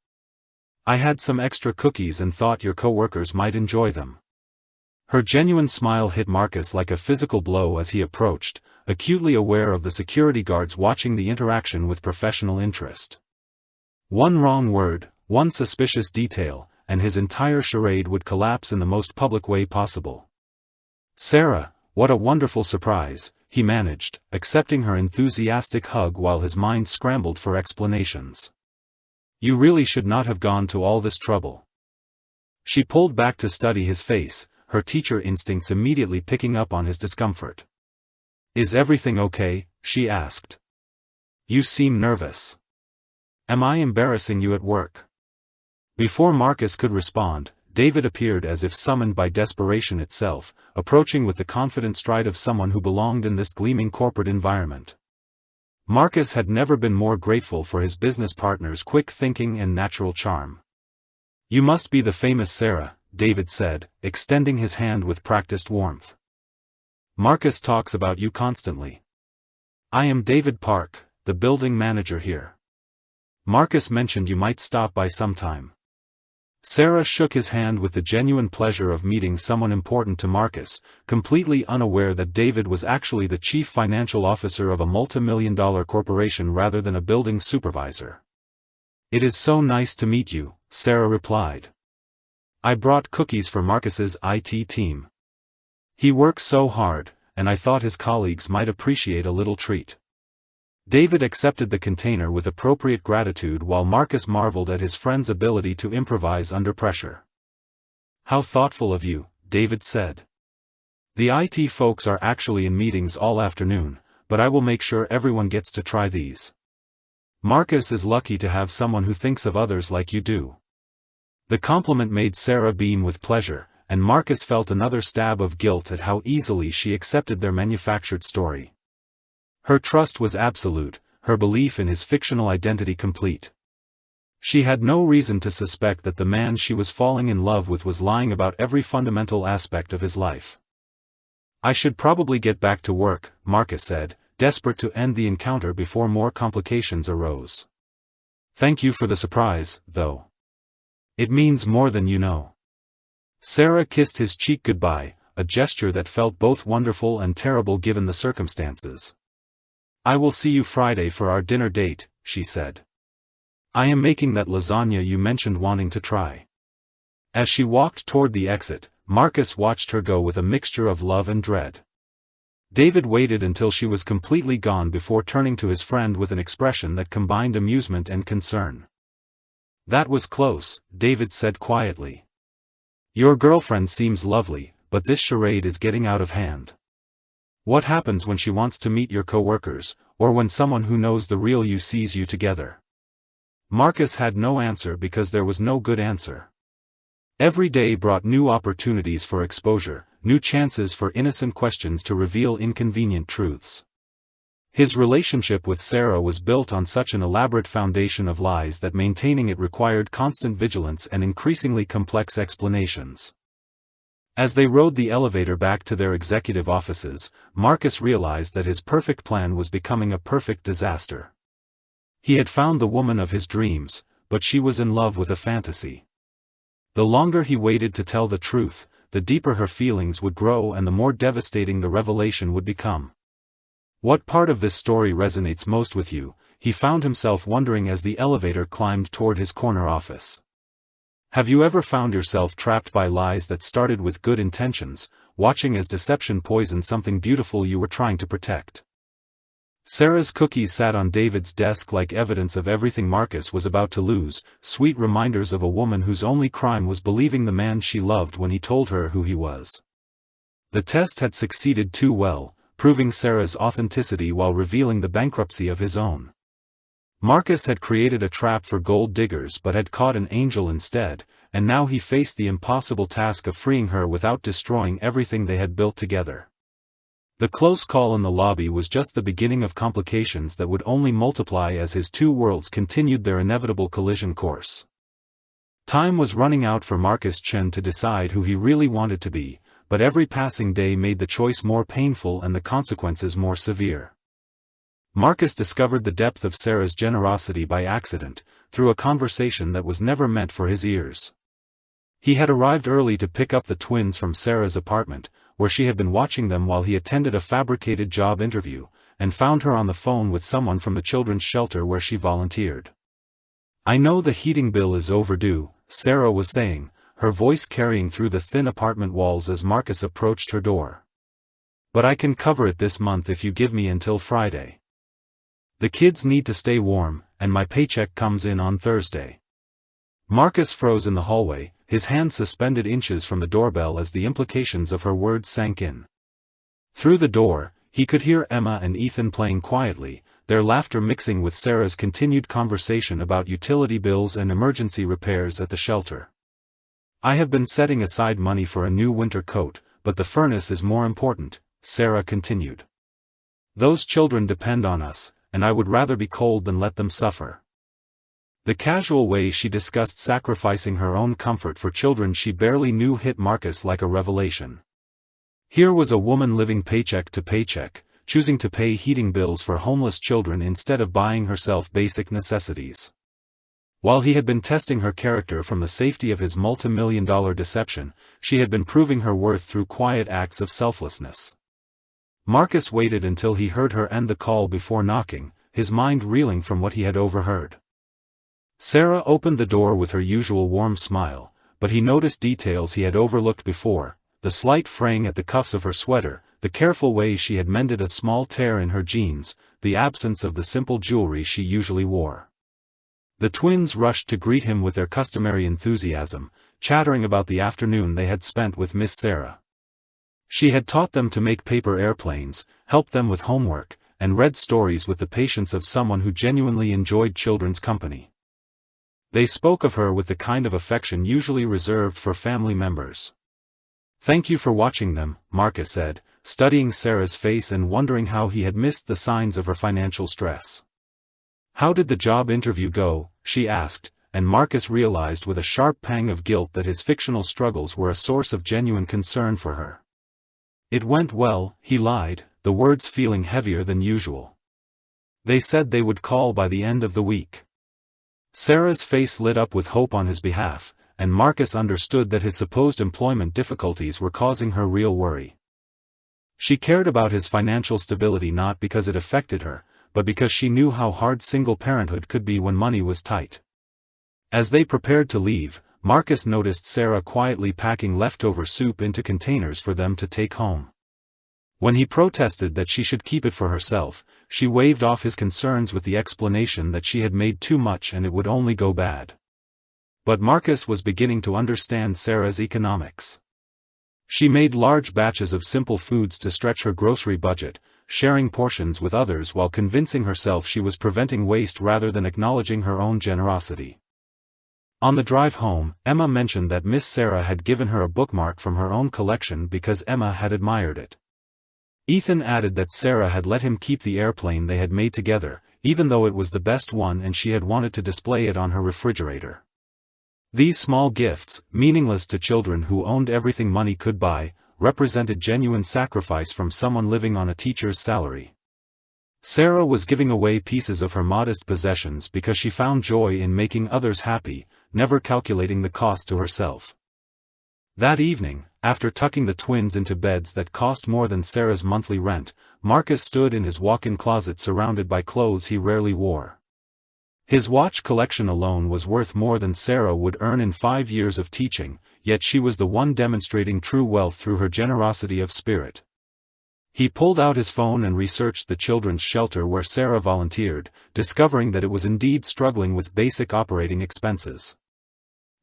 I had some extra cookies and thought your co-workers might enjoy them." Her genuine smile hit Marcus like a physical blow as he approached, acutely aware of the security guards watching the interaction with professional interest. One wrong word, one suspicious detail, and his entire charade would collapse in the most public way possible. "Sarah, what a wonderful surprise," he managed, accepting her enthusiastic hug while his mind scrambled for explanations. "You really should not have gone to all this trouble." She pulled back to study his face, her teacher instincts immediately picking up on his discomfort. "Is everything okay?" she asked. "You seem nervous. Am I embarrassing you at work?" Before Marcus could respond, David appeared as if summoned by desperation itself, approaching with the confident stride of someone who belonged in this gleaming corporate environment. Marcus had never been more grateful for his business partner's quick thinking and natural charm. "You must be the famous Sarah," David said, extending his hand with practiced warmth. "Marcus talks about you constantly. I am David Park, the building manager here. Marcus mentioned you might stop by sometime." Sarah shook his hand with the genuine pleasure of meeting someone important to Marcus, completely unaware that David was actually the chief financial officer of a multi-million-dollar corporation rather than a building supervisor. "It is so nice to meet you," Sarah replied. "I brought cookies for Marcus's IT team. He works so hard, and I thought his colleagues might appreciate a little treat." David accepted the container with appropriate gratitude while Marcus marveled at his friend's ability to improvise under pressure. "How thoughtful of you," David said. "The IT folks are actually in meetings all afternoon, but I will make sure everyone gets to try these. Marcus is lucky to have someone who thinks of others like you do." The compliment made Sarah beam with pleasure, and Marcus felt another stab of guilt at how easily she accepted their manufactured story. Her trust was absolute, her belief in his fictional identity complete. She had no reason to suspect that the man she was falling in love with was lying about every fundamental aspect of his life. "I should probably get back to work," Marcus said, desperate to end the encounter before more complications arose. "Thank you for the surprise, though. It means more than you know." Sarah kissed his cheek goodbye, a gesture that felt both wonderful and terrible given the circumstances. "I will see you Friday for our dinner date," she said. "I am making that lasagna you mentioned wanting to try." As she walked toward the exit, Marcus watched her go with a mixture of love and dread. David waited until she was completely gone before turning to his friend with an expression that combined amusement and concern. "That was close," David said quietly. "Your girlfriend seems lovely, but this charade is getting out of hand. What happens when she wants to meet your co-workers, or when someone who knows the real you sees you together?" Marcus had no answer because there was no good answer. Every day brought new opportunities for exposure, new chances for innocent questions to reveal inconvenient truths. His relationship with Sarah was built on such an elaborate foundation of lies that maintaining it required constant vigilance and increasingly complex explanations. As they rode the elevator back to their executive offices, Marcus realized that his perfect plan was becoming a perfect disaster. He had found the woman of his dreams, but she was in love with a fantasy. The longer he waited to tell the truth, the deeper her feelings would grow and the more devastating the revelation would become. What part of this story resonates most with you? He found himself wondering as the elevator climbed toward his corner office. Have you ever found yourself trapped by lies that started with good intentions, watching as deception poisoned something beautiful you were trying to protect? Sarah's cookies sat on David's desk like evidence of everything Marcus was about to lose, sweet reminders of a woman whose only crime was believing the man she loved when he told her who he was. The test had succeeded too well, proving Sarah's authenticity while revealing the bankruptcy of his own. Marcus had created a trap for gold diggers but had caught an angel instead, and now he faced the impossible task of freeing her without destroying everything they had built together. The close call in the lobby was just the beginning of complications that would only multiply as his two worlds continued their inevitable collision course. Time was running out for Marcus Chen to decide who he really wanted to be, but every passing day made the choice more painful and the consequences more severe. Marcus discovered the depth of Sarah's generosity by accident, through a conversation that was never meant for his ears. He had arrived early to pick up the twins from Sarah's apartment, where she had been watching them while he attended a fabricated job interview, and found her on the phone with someone from the children's shelter where she volunteered. "I know the heating bill is overdue," Sarah was saying, her voice carrying through the thin apartment walls as Marcus approached her door. "But I can cover it this month if you give me until Friday. The kids need to stay warm, and my paycheck comes in on Thursday." Marcus froze in the hallway, his hand suspended inches from the doorbell as the implications of her words sank in. Through the door, he could hear Emma and Ethan playing quietly, their laughter mixing with Sarah's continued conversation about utility bills and emergency repairs at the shelter. "I have been setting aside money for a new winter coat, but the furnace is more important," Sarah continued. "Those children depend on us, and I would rather be cold than let them suffer." The casual way she discussed sacrificing her own comfort for children she barely knew hit Marcus like a revelation. Here was a woman living paycheck to paycheck, choosing to pay heating bills for homeless children instead of buying herself basic necessities. While he had been testing her character from the safety of his multi-million-dollar deception, she had been proving her worth through quiet acts of selflessness. Marcus waited until he heard her end the call before knocking, his mind reeling from what he had overheard. Sarah opened the door with her usual warm smile, but he noticed details he had overlooked before: the slight fraying at the cuffs of her sweater, the careful way she had mended a small tear in her jeans, the absence of the simple jewelry she usually wore. The twins rushed to greet him with their customary enthusiasm, chattering about the afternoon they had spent with Miss Sarah. She had taught them to make paper airplanes, helped them with homework, and read stories with the patience of someone who genuinely enjoyed children's company. They spoke of her with the kind of affection usually reserved for family members. "Thank you for watching them," Marcus said, studying Sarah's face and wondering how he had missed the signs of her financial stress. "How did the job interview go?" she asked, and Marcus realized with a sharp pang of guilt that his fictional struggles were a source of genuine concern for her. "It went well," he lied, the words feeling heavier than usual. "They said they would call by the end of the week." Sarah's face lit up with hope on his behalf, and Marcus understood that his supposed employment difficulties were causing her real worry. She cared about his financial stability not because it affected her, but because she knew how hard single parenthood could be when money was tight. As they prepared to leave, Marcus noticed Sarah quietly packing leftover soup into containers for them to take home. When he protested that she should keep it for herself, she waved off his concerns with the explanation that she had made too much and it would only go bad. But Marcus was beginning to understand Sarah's economics. She made large batches of simple foods to stretch her grocery budget, sharing portions with others while convincing herself she was preventing waste rather than acknowledging her own generosity. On the drive home, Emma mentioned that Miss Sarah had given her a bookmark from her own collection because Emma had admired it. Ethan added that Sarah had let him keep the airplane they had made together, even though it was the best one and she had wanted to display it on her refrigerator. These small gifts, meaningless to children who owned everything money could buy, represented genuine sacrifice from someone living on a teacher's salary. Sarah was giving away pieces of her modest possessions because she found joy in making others happy, never calculating the cost to herself. That evening, after tucking the twins into beds that cost more than Sarah's monthly rent, Marcus stood in his walk-in closet surrounded by clothes he rarely wore. His watch collection alone was worth more than Sarah would earn in 5 years of teaching, yet she was the one demonstrating true wealth through her generosity of spirit. He pulled out his phone and researched the children's shelter where Sarah volunteered, discovering that it was indeed struggling with basic operating expenses.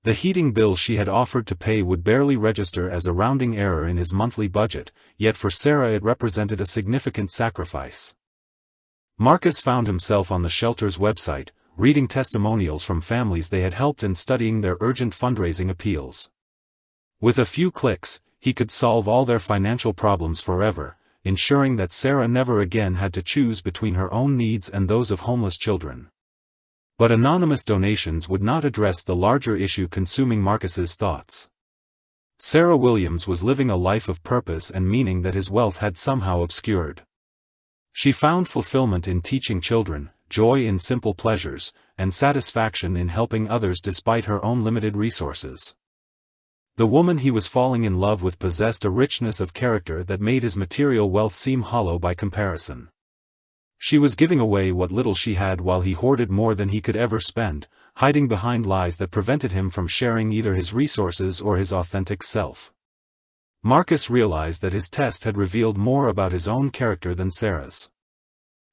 The heating bill she had offered to pay would barely register as a rounding error in his monthly budget, yet for Sarah it represented a significant sacrifice. Marcus found himself on the shelter's website, reading testimonials from families they had helped and studying their urgent fundraising appeals. With a few clicks, he could solve all their financial problems forever, ensuring that Sarah never again had to choose between her own needs and those of homeless children. But anonymous donations would not address the larger issue consuming Marcus's thoughts. Sarah Williams was living a life of purpose and meaning that his wealth had somehow obscured. She found fulfillment in teaching children, joy in simple pleasures, and satisfaction in helping others despite her own limited resources. The woman he was falling in love with possessed a richness of character that made his material wealth seem hollow by comparison. She was giving away what little she had while he hoarded more than he could ever spend, hiding behind lies that prevented him from sharing either his resources or his authentic self. Marcus realized that his test had revealed more about his own character than Sarah's.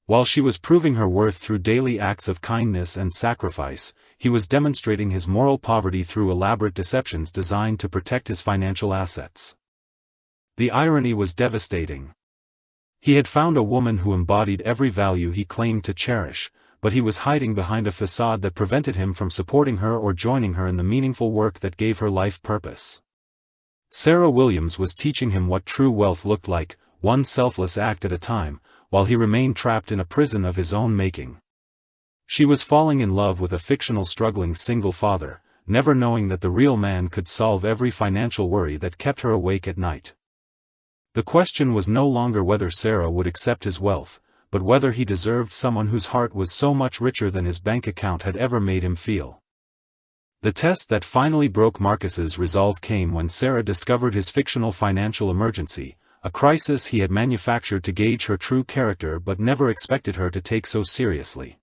While she was proving her worth through daily acts of kindness and sacrifice, he was demonstrating his moral poverty through elaborate deceptions designed to protect his financial assets. The irony was devastating. He had found a woman who embodied every value he claimed to cherish, but he was hiding behind a facade that prevented him from supporting her or joining her in the meaningful work that gave her life purpose. Sarah Williams was teaching him what true wealth looked like, one selfless act at a time, while he remained trapped in a prison of his own making. She was falling in love with a fictional struggling single father, never knowing that the real man could solve every financial worry that kept her awake at night. The question was no longer whether Sarah would accept his wealth, but whether he deserved someone whose heart was so much richer than his bank account had ever made him feel. The test that finally broke Marcus's resolve came when Sarah discovered his fictional financial emergency, a crisis he had manufactured to gauge her true character but never expected her to take so seriously.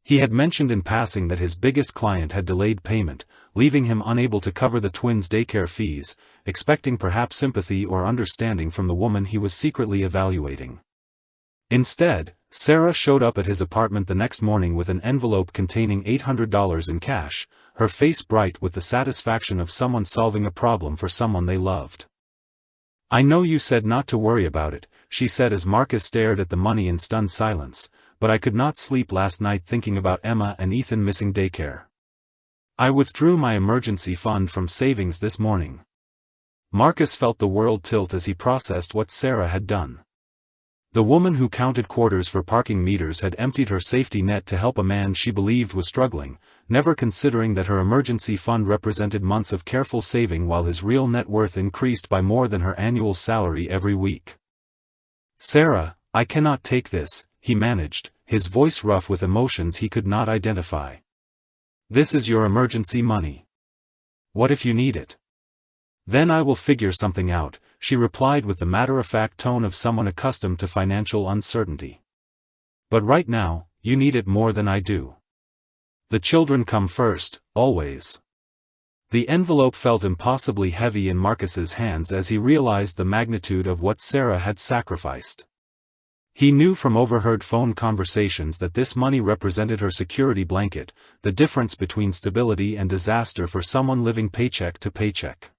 He had mentioned in passing that his biggest client had delayed payment, leaving him unable to cover the twins' daycare fees, expecting perhaps sympathy or understanding from the woman he was secretly evaluating. Instead, Sarah showed up at his apartment the next morning with an envelope containing $800 in cash, her face bright with the satisfaction of someone solving a problem for someone they loved. "I know you said not to worry about it," she said as Marcus stared at the money in stunned silence, "but I could not sleep last night thinking about Emma and Ethan missing daycare. I withdrew my emergency fund from savings this morning." Marcus felt the world tilt as he processed what Sarah had done. The woman who counted quarters for parking meters had emptied her safety net to help a man she believed was struggling, never considering that her emergency fund represented months of careful saving while his real net worth increased by more than her annual salary every week. "Sarah, I cannot take this," he managed, his voice rough with emotions he could not identify. "This is your emergency money. What if you need it?" "Then I will figure something out," she replied with the matter-of-fact tone of someone accustomed to financial uncertainty. "But right now, you need it more than I do. The children come first, always." The envelope felt impossibly heavy in Marcus's hands as he realized the magnitude of what Sarah had sacrificed. He knew from overheard phone conversations that this money represented her security blanket, the difference between stability and disaster for someone living paycheck to paycheck.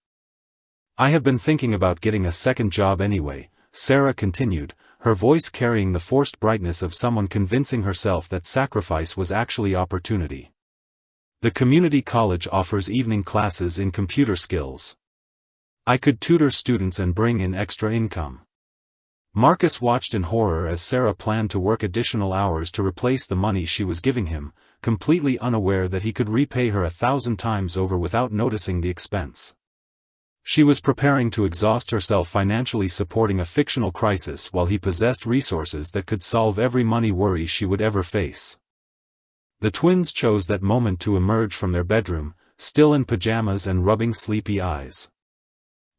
"I have been thinking about getting a second job anyway," Sarah continued, her voice carrying the forced brightness of someone convincing herself that sacrifice was actually opportunity. "The community college offers evening classes in computer skills. I could tutor students and bring in extra income." Marcus watched in horror as Sarah planned to work additional hours to replace the money she was giving him, completely unaware that he could repay her 1,000 times over without noticing the expense. She was preparing to exhaust herself financially supporting a fictional crisis while he possessed resources that could solve every money worry she would ever face. The twins chose that moment to emerge from their bedroom, still in pajamas and rubbing sleepy eyes.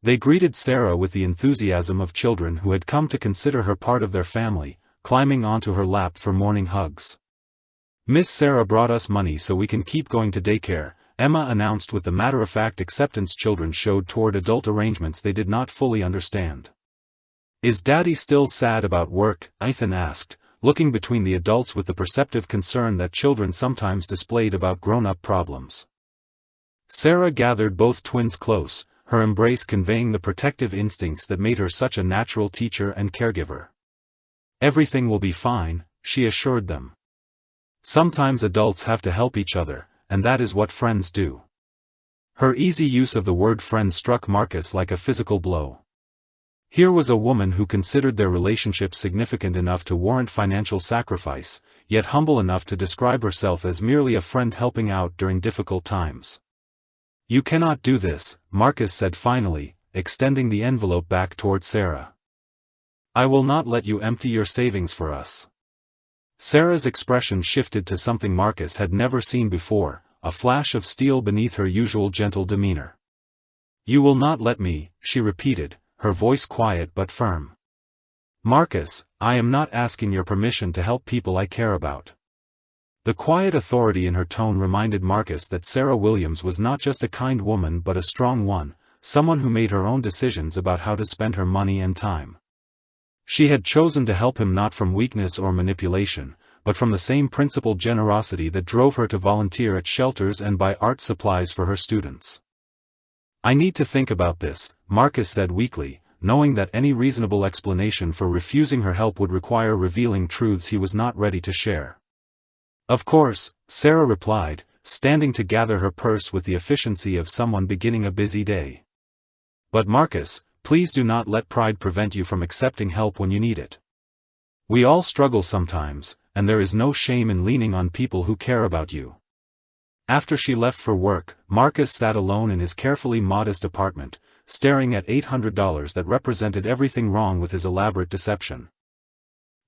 They greeted Sarah with the enthusiasm of children who had come to consider her part of their family, climbing onto her lap for morning hugs. "Miss Sarah brought us money so we can keep going to daycare," Emma announced with the matter-of-fact acceptance children showed toward adult arrangements they did not fully understand. Is Daddy still sad about work? Ethan asked, looking between the adults with the perceptive concern that children sometimes displayed about grown-up problems. Sarah gathered both twins close, her embrace conveying the protective instincts that made her such a natural teacher and caregiver. Everything will be fine, she assured them. Sometimes adults have to help each other, and that is what friends do. Her easy use of the word friend struck Marcus like a physical blow. Here was a woman who considered their relationship significant enough to warrant financial sacrifice, yet humble enough to describe herself as merely a friend helping out during difficult times. You cannot do this, Marcus said finally, extending the envelope back toward Sarah. I will not let you empty your savings for us. Sarah's expression shifted to something Marcus had never seen before, a flash of steel beneath her usual gentle demeanor. You will not let me, she repeated, her voice quiet but firm. Marcus, I am not asking your permission to help people I care about. The quiet authority in her tone reminded Marcus that Sarah Williams was not just a kind woman but a strong one, someone who made her own decisions about how to spend her money and time. She had chosen to help him not from weakness or manipulation, but from the same principled generosity that drove her to volunteer at shelters and buy art supplies for her students. I need to think about this, Marcus said weakly, knowing that any reasonable explanation for refusing her help would require revealing truths he was not ready to share. Of course, Sarah replied, standing to gather her purse with the efficiency of someone beginning a busy day. But Marcus, please do not let pride prevent you from accepting help when you need it. We all struggle sometimes, and there is no shame in leaning on people who care about you. After she left for work, Marcus sat alone in his carefully modest apartment, staring at $800 that represented everything wrong with his elaborate deception.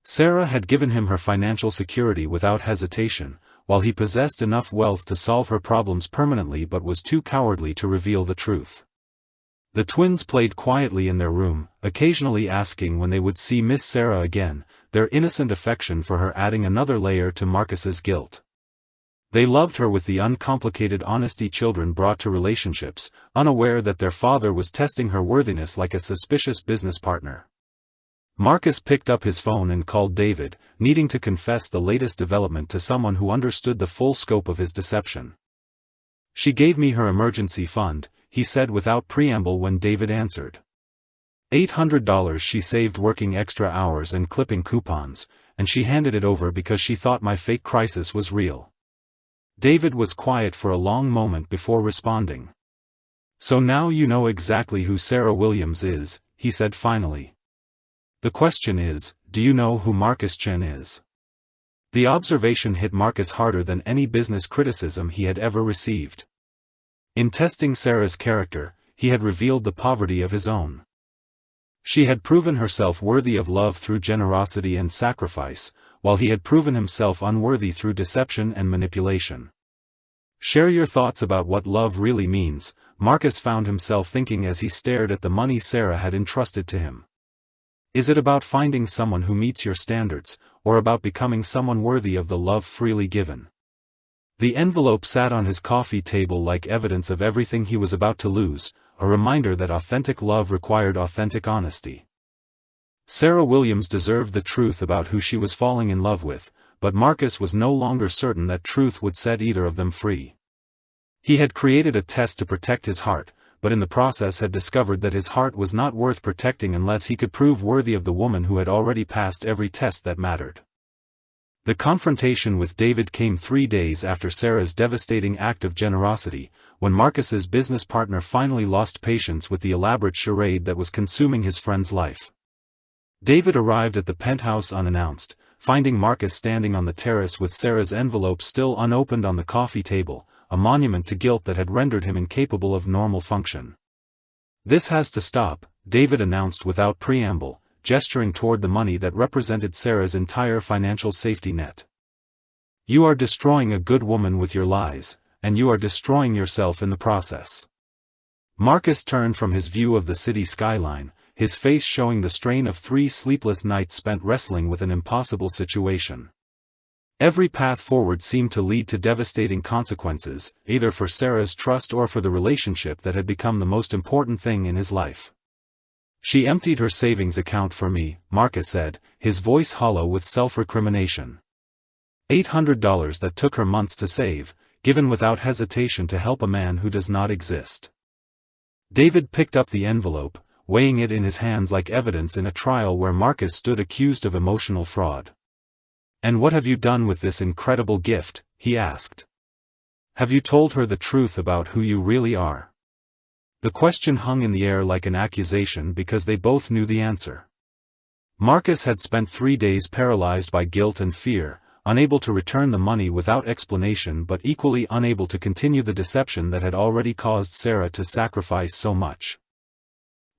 Sarah had given him her financial security without hesitation, while he possessed enough wealth to solve her problems permanently but was too cowardly to reveal the truth. The twins played quietly in their room, occasionally asking when they would see Miss Sarah again, their innocent affection for her adding another layer to Marcus's guilt. They loved her with the uncomplicated honesty children brought to relationships, unaware that their father was testing her worthiness like a suspicious business partner. Marcus picked up his phone and called David, needing to confess the latest development to someone who understood the full scope of his deception. She gave me her emergency fund, he said without preamble when David answered. $800 she saved working extra hours and clipping coupons, and she handed it over because she thought my fake crisis was real. David was quiet for a long moment before responding. So now you know exactly who Sarah Williams is, he said finally. The question is, do you know who Marcus Chen is? The observation hit Marcus harder than any business criticism he had ever received. In testing Sarah's character, he had revealed the poverty of his own. She had proven herself worthy of love through generosity and sacrifice, while he had proven himself unworthy through deception and manipulation. Share your thoughts about what love really means, Marcus found himself thinking as he stared at the money Sarah had entrusted to him. Is it about finding someone who meets your standards, or about becoming someone worthy of the love freely given? The envelope sat on his coffee table like evidence of everything he was about to lose, a reminder that authentic love required authentic honesty. Sarah Williams deserved the truth about who she was falling in love with, but Marcus was no longer certain that truth would set either of them free. He had created a test to protect his heart, but in the process had discovered that his heart was not worth protecting unless he could prove worthy of the woman who had already passed every test that mattered. The confrontation with David came 3 days after Sarah's devastating act of generosity, when Marcus's business partner finally lost patience with the elaborate charade that was consuming his friend's life. David arrived at the penthouse unannounced, finding Marcus standing on the terrace with Sarah's envelope still unopened on the coffee table, a monument to guilt that had rendered him incapable of normal function. This has to stop, David announced without preamble, gesturing toward the money that represented Sarah's entire financial safety net. You are destroying a good woman with your lies, and you are destroying yourself in the process. Marcus turned from his view of the city skyline, his face showing the strain of 3 sleepless nights spent wrestling with an impossible situation. Every path forward seemed to lead to devastating consequences, either for Sarah's trust or for the relationship that had become the most important thing in his life. She emptied her savings account for me, Marcus said, his voice hollow with self-recrimination. $800 that took her months to save, given without hesitation to help a man who does not exist. David picked up the envelope, weighing it in his hands like evidence in a trial where Marcus stood accused of emotional fraud. "And what have you done with this incredible gift?" he asked. "Have you told her the truth about who you really are?" The question hung in the air like an accusation because they both knew the answer. Marcus had spent 3 days paralyzed by guilt and fear, unable to return the money without explanation but equally unable to continue the deception that had already caused Sarah to sacrifice so much.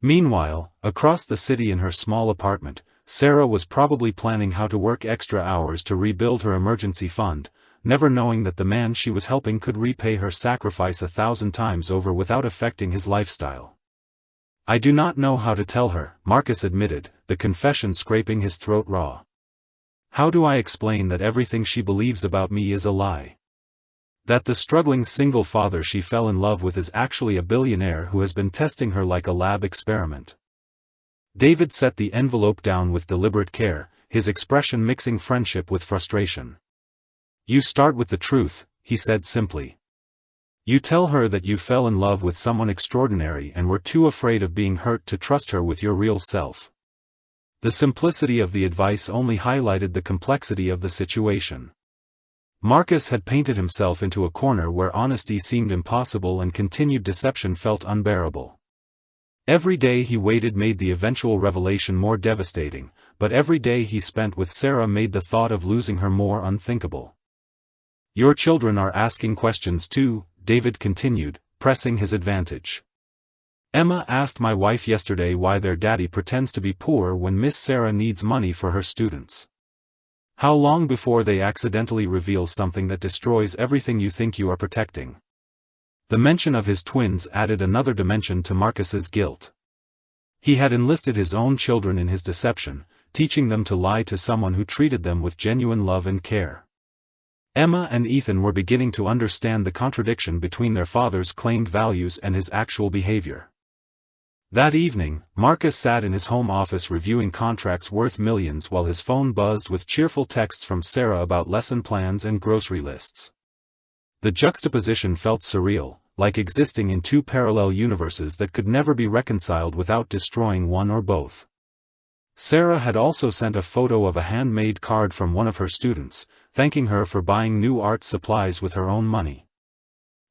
Meanwhile, across the city in her small apartment, Sarah was probably planning how to work extra hours to rebuild her emergency fund, never knowing that the man she was helping could repay her sacrifice 1,000 times over without affecting his lifestyle. "I do not know how to tell her," Marcus admitted, the confession scraping his throat raw. "How do I explain that everything she believes about me is a lie? That the struggling single father she fell in love with is actually a billionaire who has been testing her like a lab experiment?" David set the envelope down with deliberate care, his expression mixing friendship with frustration. "You start with the truth," he said simply. "You tell her that you fell in love with someone extraordinary and were too afraid of being hurt to trust her with your real self." The simplicity of the advice only highlighted the complexity of the situation. Marcus had painted himself into a corner where honesty seemed impossible and continued deception felt unbearable. Every day he waited made the eventual revelation more devastating, but every day he spent with Sarah made the thought of losing her more unthinkable. "Your children are asking questions too," David continued, pressing his advantage. "Emma asked my wife yesterday why their daddy pretends to be poor when Miss Sarah needs money for her students. How long before they accidentally reveal something that destroys everything you think you are protecting?" The mention of his twins added another dimension to Marcus's guilt. He had enlisted his own children in his deception, teaching them to lie to someone who treated them with genuine love and care. Emma and Ethan were beginning to understand the contradiction between their father's claimed values and his actual behavior. That evening, Marcus sat in his home office reviewing contracts worth millions while his phone buzzed with cheerful texts from Sarah about lesson plans and grocery lists. The juxtaposition felt surreal, like existing in two parallel universes that could never be reconciled without destroying one or both. Sarah had also sent a photo of a handmade card from one of her students, thanking her for buying new art supplies with her own money.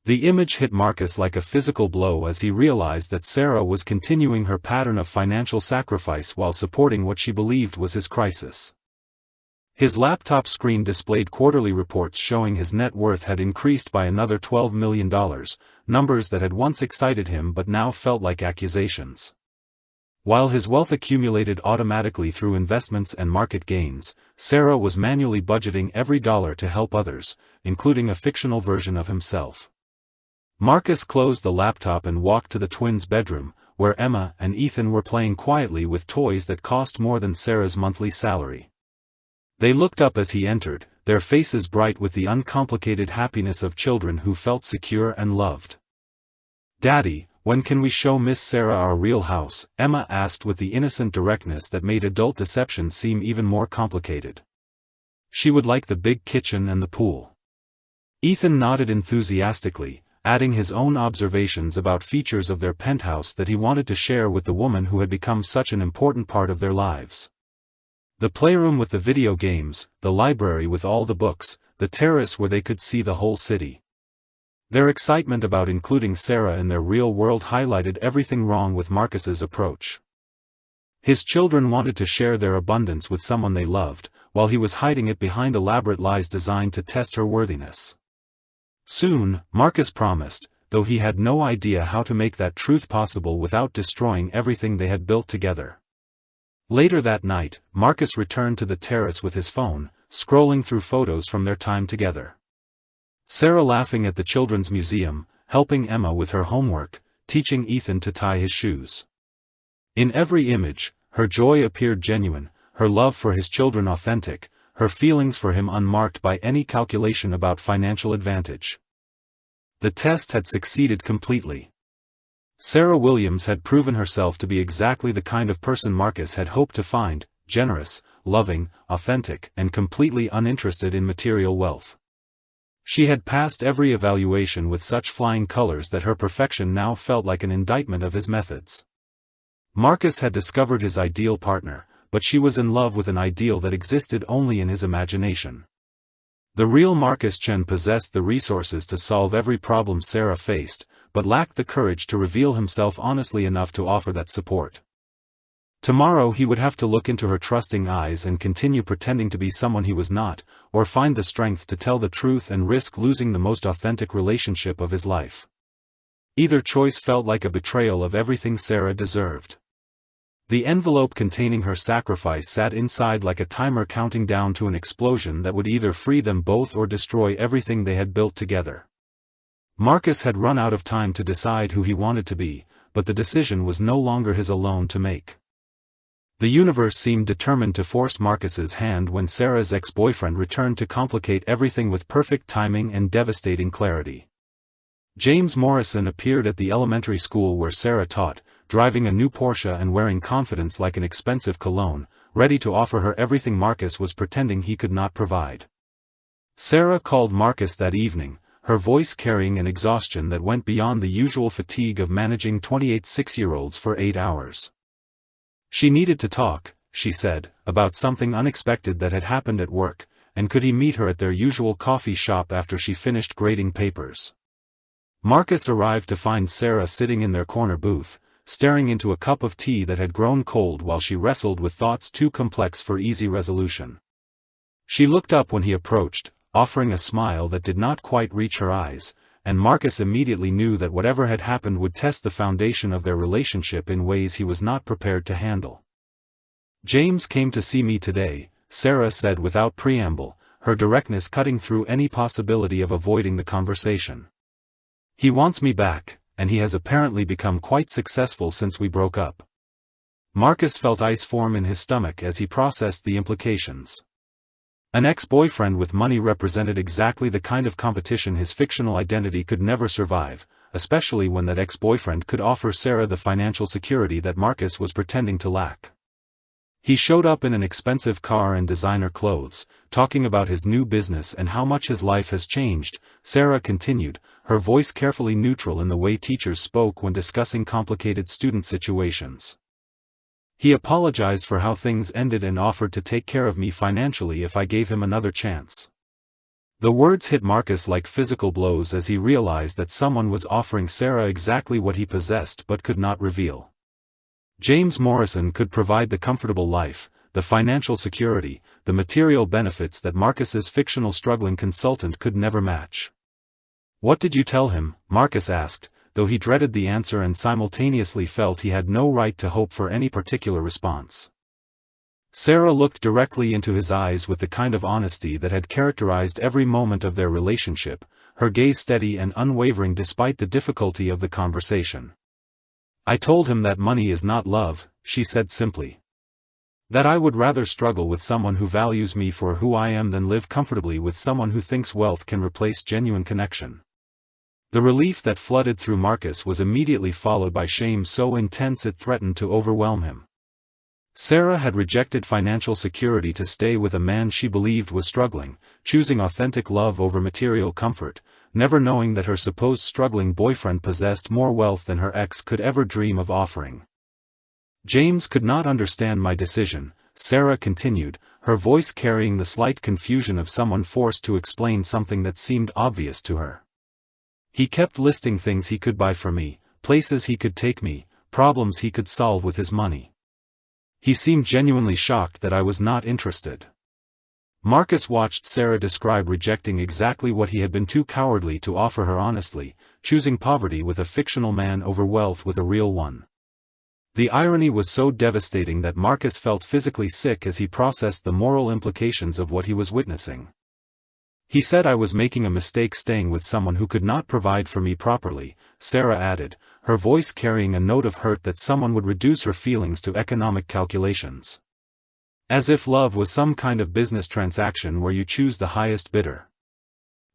The image hit Marcus like a physical blow as he realized that Sarah was continuing her pattern of financial sacrifice while supporting what she believed was his crisis. His laptop screen displayed quarterly reports showing his net worth had increased by another $12 million, numbers that had once excited him but now felt like accusations. While his wealth accumulated automatically through investments and market gains, Sarah was manually budgeting every dollar to help others, including a fictional version of himself. Marcus closed the laptop and walked to the twins' bedroom, where Emma and Ethan were playing quietly with toys that cost more than Sarah's monthly salary. They looked up as he entered, their faces bright with the uncomplicated happiness of children who felt secure and loved. "Daddy, when can we show Miss Sarah our real house?" Emma asked with the innocent directness that made adult deception seem even more complicated. "She would like the big kitchen and the pool." Ethan nodded enthusiastically, adding his own observations about features of their penthouse that he wanted to share with the woman who had become such an important part of their lives. The playroom with the video games, the library with all the books, the terrace where they could see the whole city. Their excitement about including Sarah in their real world highlighted everything wrong with Marcus's approach. His children wanted to share their abundance with someone they loved, while he was hiding it behind elaborate lies designed to test her worthiness. Soon, Marcus promised, though he had no idea how to make that truth possible without destroying everything they had built together. Later that night, Marcus returned to the terrace with his phone, scrolling through photos from their time together. Sarah laughing at the children's museum, helping Emma with her homework, teaching Ethan to tie his shoes. In every image, her joy appeared genuine, her love for his children authentic, her feelings for him unmarked by any calculation about financial advantage. The test had succeeded completely. Sarah Williams had proven herself to be exactly the kind of person Marcus had hoped to find: generous, loving, authentic, and completely uninterested in material wealth. She had passed every evaluation with such flying colors that her perfection now felt like an indictment of his methods. Marcus had discovered his ideal partner, but she was in love with an ideal that existed only in his imagination. The real Marcus Chen possessed the resources to solve every problem Sarah faced, but lacked the courage to reveal himself honestly enough to offer that support. Tomorrow he would have to look into her trusting eyes and continue pretending to be someone he was not, or find the strength to tell the truth and risk losing the most authentic relationship of his life. Either choice felt like a betrayal of everything Sarah deserved. The envelope containing her sacrifice sat inside like a timer counting down to an explosion that would either free them both or destroy everything they had built together. Marcus had run out of time to decide who he wanted to be, but the decision was no longer his alone to make. The universe seemed determined to force Marcus's hand when Sarah's ex-boyfriend returned to complicate everything with perfect timing and devastating clarity. James Morrison appeared at the elementary school where Sarah taught, driving a new Porsche and wearing confidence like an expensive cologne, ready to offer her everything Marcus was pretending he could not provide. Sarah called Marcus that evening, her voice carrying an exhaustion that went beyond the usual fatigue of managing 28 6-year-olds for 8 hours. She needed to talk, she said, about something unexpected that had happened at work, and could he meet her at their usual coffee shop after she finished grading papers. Marcus arrived to find Sarah sitting in their corner booth, staring into a cup of tea that had grown cold while she wrestled with thoughts too complex for easy resolution. She looked up when he approached, offering a smile that did not quite reach her eyes, and Marcus immediately knew that whatever had happened would test the foundation of their relationship in ways he was not prepared to handle. "James came to see me today," Sarah said without preamble, her directness cutting through any possibility of avoiding the conversation. "He wants me back, and he has apparently become quite successful since we broke up." Marcus felt ice form in his stomach as he processed the implications. An ex-boyfriend with money represented exactly the kind of competition his fictional identity could never survive, especially when that ex-boyfriend could offer Sarah the financial security that Marcus was pretending to lack. He showed up in an expensive car and designer clothes, talking about his new business and how much his life has changed, Sarah continued, her voice carefully neutral in the way teachers spoke when discussing complicated student situations. "He apologized for how things ended and offered to take care of me financially if I gave him another chance." The words hit Marcus like physical blows as he realized that someone was offering Sarah exactly what he possessed but could not reveal. James Morrison could provide the comfortable life, the financial security, the material benefits that Marcus's fictional struggling consultant could never match. "What did you tell him?" Marcus asked, though he dreaded the answer and simultaneously felt he had no right to hope for any particular response. Sarah looked directly into his eyes with the kind of honesty that had characterized every moment of their relationship, her gaze steady and unwavering despite the difficulty of the conversation. "I told him that money is not love," she said simply. "That I would rather struggle with someone who values me for who I am than live comfortably with someone who thinks wealth can replace genuine connection." The relief that flooded through Marcus was immediately followed by shame so intense it threatened to overwhelm him. Sarah had rejected financial security to stay with a man she believed was struggling, choosing authentic love over material comfort, never knowing that her supposed struggling boyfriend possessed more wealth than her ex could ever dream of offering. "James could not understand my decision," Sarah continued, her voice carrying the slight confusion of someone forced to explain something that seemed obvious to her. "He kept listing things he could buy for me, places he could take me, problems he could solve with his money. He seemed genuinely shocked that I was not interested." Marcus watched Sarah describe rejecting exactly what he had been too cowardly to offer her honestly, choosing poverty with a fictional man over wealth with a real one. The irony was so devastating that Marcus felt physically sick as he processed the moral implications of what he was witnessing. "He said I was making a mistake staying with someone who could not provide for me properly," Sarah added, her voice carrying a note of hurt that someone would reduce her feelings to economic calculations. "As if love was some kind of business transaction where you choose the highest bidder."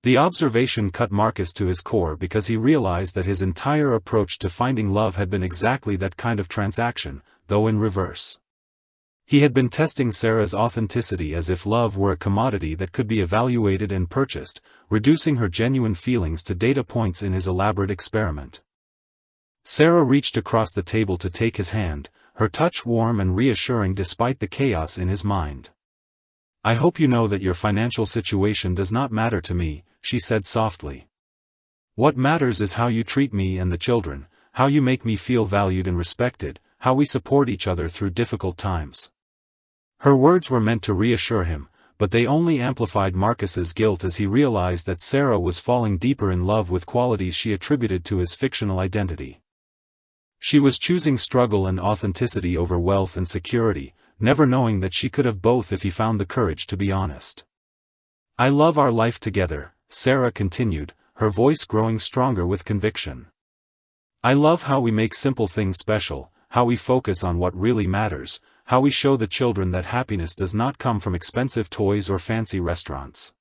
The observation cut Marcus to his core because he realized that his entire approach to finding love had been exactly that kind of transaction, though in reverse. He had been testing Sarah's authenticity as if love were a commodity that could be evaluated and purchased, reducing her genuine feelings to data points in his elaborate experiment. Sarah reached across the table to take his hand, her touch warm and reassuring despite the chaos in his mind. "I hope you know that your financial situation does not matter to me," she said softly. "What matters is how you treat me and the children, how you make me feel valued and respected, how we support each other through difficult times." Her words were meant to reassure him, but they only amplified Marcus's guilt as he realized that Sarah was falling deeper in love with qualities she attributed to his fictional identity. She was choosing struggle and authenticity over wealth and security, never knowing that she could have both if he found the courage to be honest. "I love our life together," Sarah continued, her voice growing stronger with conviction. "I love how we make simple things special, how we focus on what really matters, how we show the children that happiness does not come from expensive toys or fancy restaurants."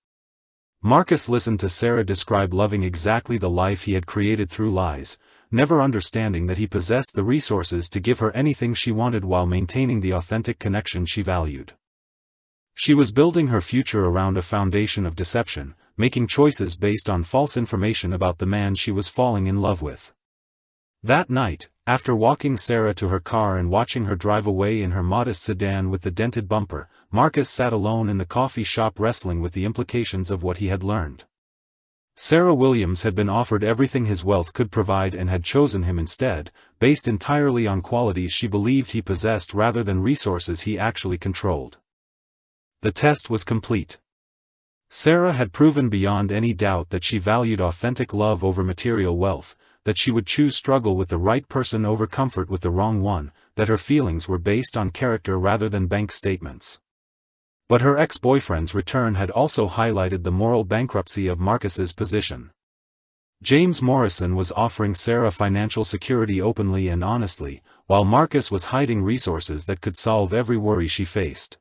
Marcus listened to Sarah describe loving exactly the life he had created through lies, never understanding that he possessed the resources to give her anything she wanted while maintaining the authentic connection she valued. She was building her future around a foundation of deception, making choices based on false information about the man she was falling in love with. That night, after walking Sarah to her car and watching her drive away in her modest sedan with the dented bumper, Marcus sat alone in the coffee shop wrestling with the implications of what he had learned. Sarah Williams had been offered everything his wealth could provide and had chosen him instead, based entirely on qualities she believed he possessed rather than resources he actually controlled. The test was complete. Sarah had proven beyond any doubt that she valued authentic love over material wealth, that she would choose struggle with the right person over comfort with the wrong one, that her feelings were based on character rather than bank statements. But her ex-boyfriend's return had also highlighted the moral bankruptcy of Marcus's position. James Morrison was offering Sarah financial security openly and honestly, while Marcus was hiding resources that could solve every worry she faced.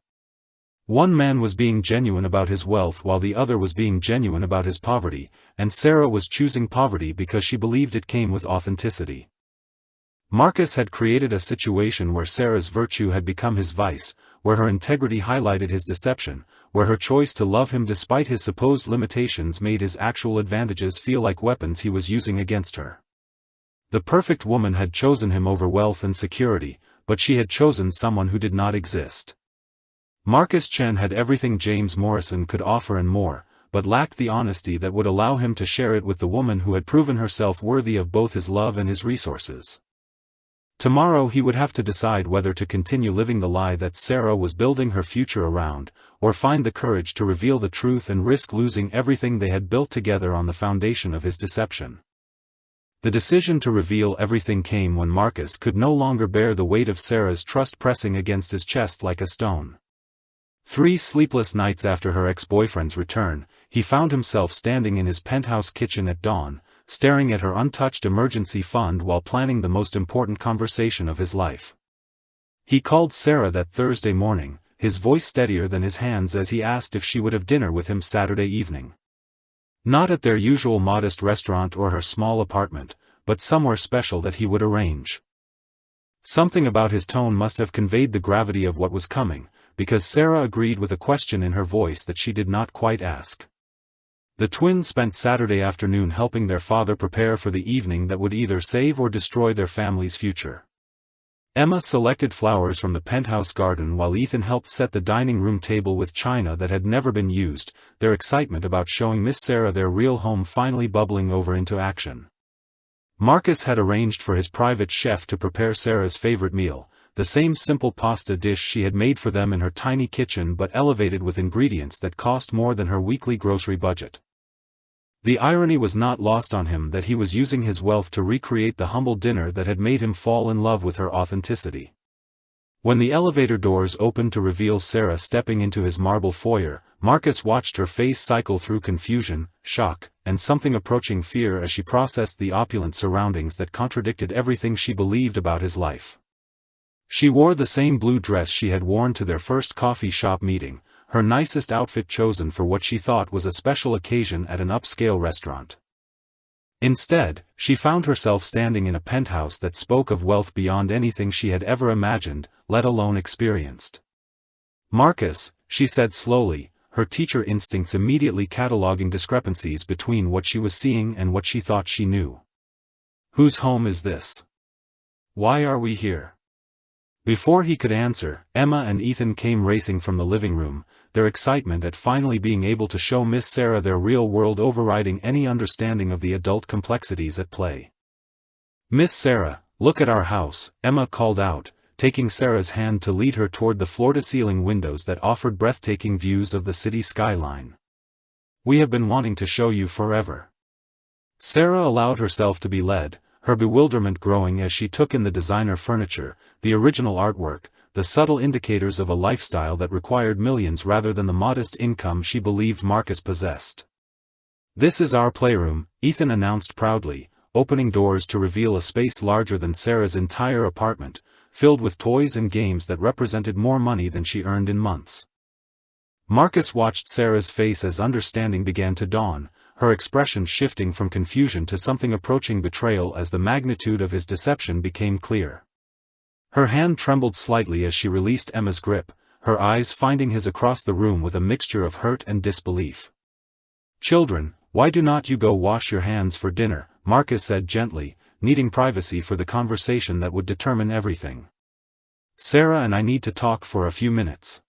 One man was being genuine about his wealth while the other was being genuine about his poverty, and Sarah was choosing poverty because she believed it came with authenticity. Marcus had created a situation where Sarah's virtue had become his vice, where her integrity highlighted his deception, where her choice to love him despite his supposed limitations made his actual advantages feel like weapons he was using against her. The perfect woman had chosen him over wealth and security, but she had chosen someone who did not exist. Marcus Chen had everything James Morrison could offer and more, but lacked the honesty that would allow him to share it with the woman who had proven herself worthy of both his love and his resources. Tomorrow he would have to decide whether to continue living the lie that Sarah was building her future around, or find the courage to reveal the truth and risk losing everything they had built together on the foundation of his deception. The decision to reveal everything came when Marcus could no longer bear the weight of Sarah's trust pressing against his chest like a stone. 3 sleepless nights after her ex-boyfriend's return, he found himself standing in his penthouse kitchen at dawn, staring at her untouched emergency fund while planning the most important conversation of his life. He called Sarah that Thursday morning, his voice steadier than his hands as he asked if she would have dinner with him Saturday evening. Not at their usual modest restaurant or her small apartment, but somewhere special that he would arrange. Something about his tone must have conveyed the gravity of what was coming, because Sarah agreed with a question in her voice that she did not quite ask. The twins spent Saturday afternoon helping their father prepare for the evening that would either save or destroy their family's future. Emma selected flowers from the penthouse garden while Ethan helped set the dining room table with china that had never been used, their excitement about showing Miss Sarah their real home finally bubbling over into action. Marcus had arranged for his private chef to prepare Sarah's favorite meal, the same simple pasta dish she had made for them in her tiny kitchen but elevated with ingredients that cost more than her weekly grocery budget. The irony was not lost on him that he was using his wealth to recreate the humble dinner that had made him fall in love with her authenticity. When the elevator doors opened to reveal Sarah stepping into his marble foyer, Marcus watched her face cycle through confusion, shock, and something approaching fear as she processed the opulent surroundings that contradicted everything she believed about his life. She wore the same blue dress she had worn to their first coffee shop meeting, her nicest outfit chosen for what she thought was a special occasion at an upscale restaurant. Instead, she found herself standing in a penthouse that spoke of wealth beyond anything she had ever imagined, let alone experienced. "Marcus," she said slowly, her teacher instincts immediately cataloging discrepancies between what she was seeing and what she thought she knew. "Whose home is this? Why are we here?" Before he could answer, Emma and Ethan came racing from the living room, their excitement at finally being able to show Miss Sarah their real world overriding any understanding of the adult complexities at play. "Miss Sarah, look at our house," Emma called out, taking Sarah's hand to lead her toward the floor-to-ceiling windows that offered breathtaking views of the city skyline. "We have been wanting to show you forever." Sarah allowed herself to be led, her bewilderment growing as she took in the designer furniture, the original artwork, the subtle indicators of a lifestyle that required millions rather than the modest income she believed Marcus possessed. "This is our playroom," Ethan announced proudly, opening doors to reveal a space larger than Sarah's entire apartment, filled with toys and games that represented more money than she earned in months. Marcus watched Sarah's face as understanding began to dawn, her expression shifting from confusion to something approaching betrayal as the magnitude of his deception became clear. Her hand trembled slightly as she released Emma's grip, her eyes finding his across the room with a mixture of hurt and disbelief. "Children, why do not you go wash your hands for dinner?" Marcus said gently, needing privacy for the conversation that would determine everything. "Sarah and I need to talk for a few minutes."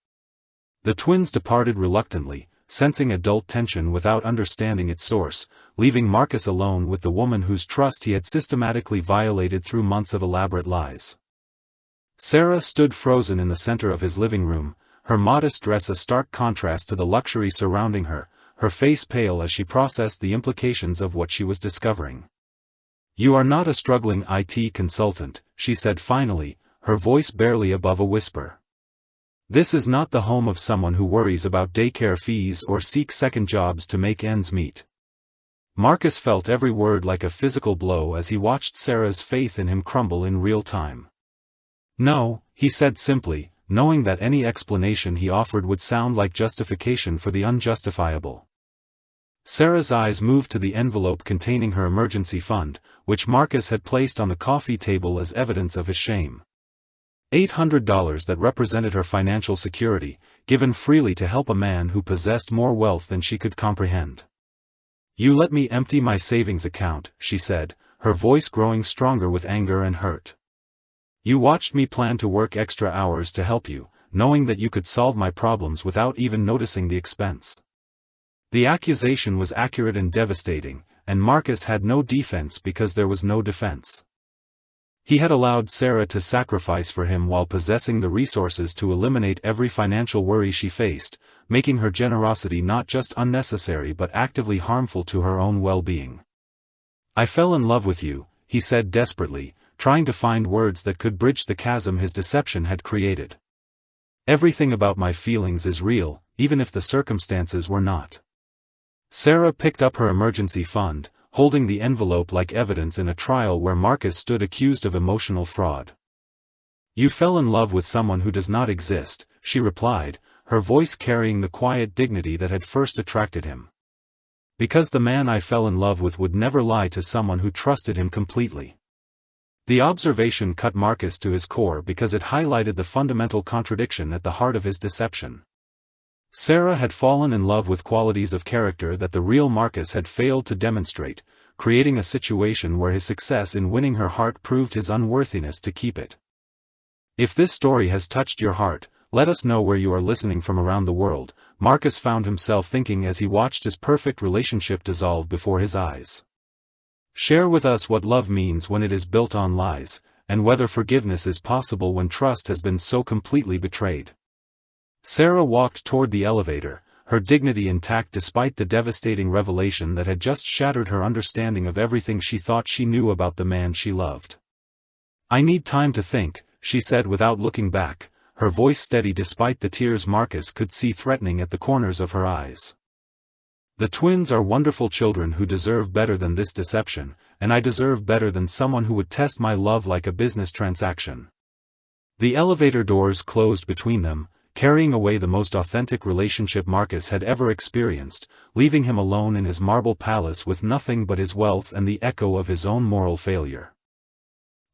The twins departed reluctantly, sensing adult tension without understanding its source, leaving Marcus alone with the woman whose trust he had systematically violated through months of elaborate lies. Sarah stood frozen in the center of his living room, her modest dress a stark contrast to the luxury surrounding her, her face pale as she processed the implications of what she was discovering. "You are not a struggling IT consultant," she said finally, her voice barely above a whisper. "This is not the home of someone who worries about daycare fees or seeks second jobs to make ends meet." Marcus felt every word like a physical blow as he watched Sarah's faith in him crumble in real time. "No," he said simply, knowing that any explanation he offered would sound like justification for the unjustifiable. Sarah's eyes moved to the envelope containing her emergency fund, which Marcus had placed on the coffee table as evidence of his shame. $800 that represented her financial security, given freely to help a man who possessed more wealth than she could comprehend. "You let me empty my savings account," she said, her voice growing stronger with anger and hurt. "You watched me plan to work extra hours to help you, knowing that you could solve my problems without even noticing the expense." The accusation was accurate and devastating, and Marcus had no defense because there was no defense. He had allowed Sarah to sacrifice for him while possessing the resources to eliminate every financial worry she faced, making her generosity not just unnecessary but actively harmful to her own well-being. "I fell in love with you," he said desperately, trying to find words that could bridge the chasm his deception had created. "Everything about my feelings is real, even if the circumstances were not." Sarah picked up her emergency fund, holding the envelope like evidence in a trial where Marcus stood accused of emotional fraud. "You fell in love with someone who does not exist," she replied, her voice carrying the quiet dignity that had first attracted him. "Because the man I fell in love with would never lie to someone who trusted him completely." The observation cut Marcus to his core because it highlighted the fundamental contradiction at the heart of his deception. Sarah had fallen in love with qualities of character that the real Marcus had failed to demonstrate, creating a situation where his success in winning her heart proved his unworthiness to keep it. If this story has touched your heart, let us know where you are listening from around the world, Marcus found himself thinking as he watched his perfect relationship dissolve before his eyes. Share with us what love means when it is built on lies, and whether forgiveness is possible when trust has been so completely betrayed. Sarah walked toward the elevator, her dignity intact despite the devastating revelation that had just shattered her understanding of everything she thought she knew about the man she loved. "I need time to think," she said without looking back, her voice steady despite the tears Marcus could see threatening at the corners of her eyes. "The twins are wonderful children who deserve better than this deception, and I deserve better than someone who would test my love like a business transaction." The elevator doors closed between them, carrying away the most authentic relationship Marcus had ever experienced, leaving him alone in his marble palace with nothing but his wealth and the echo of his own moral failure.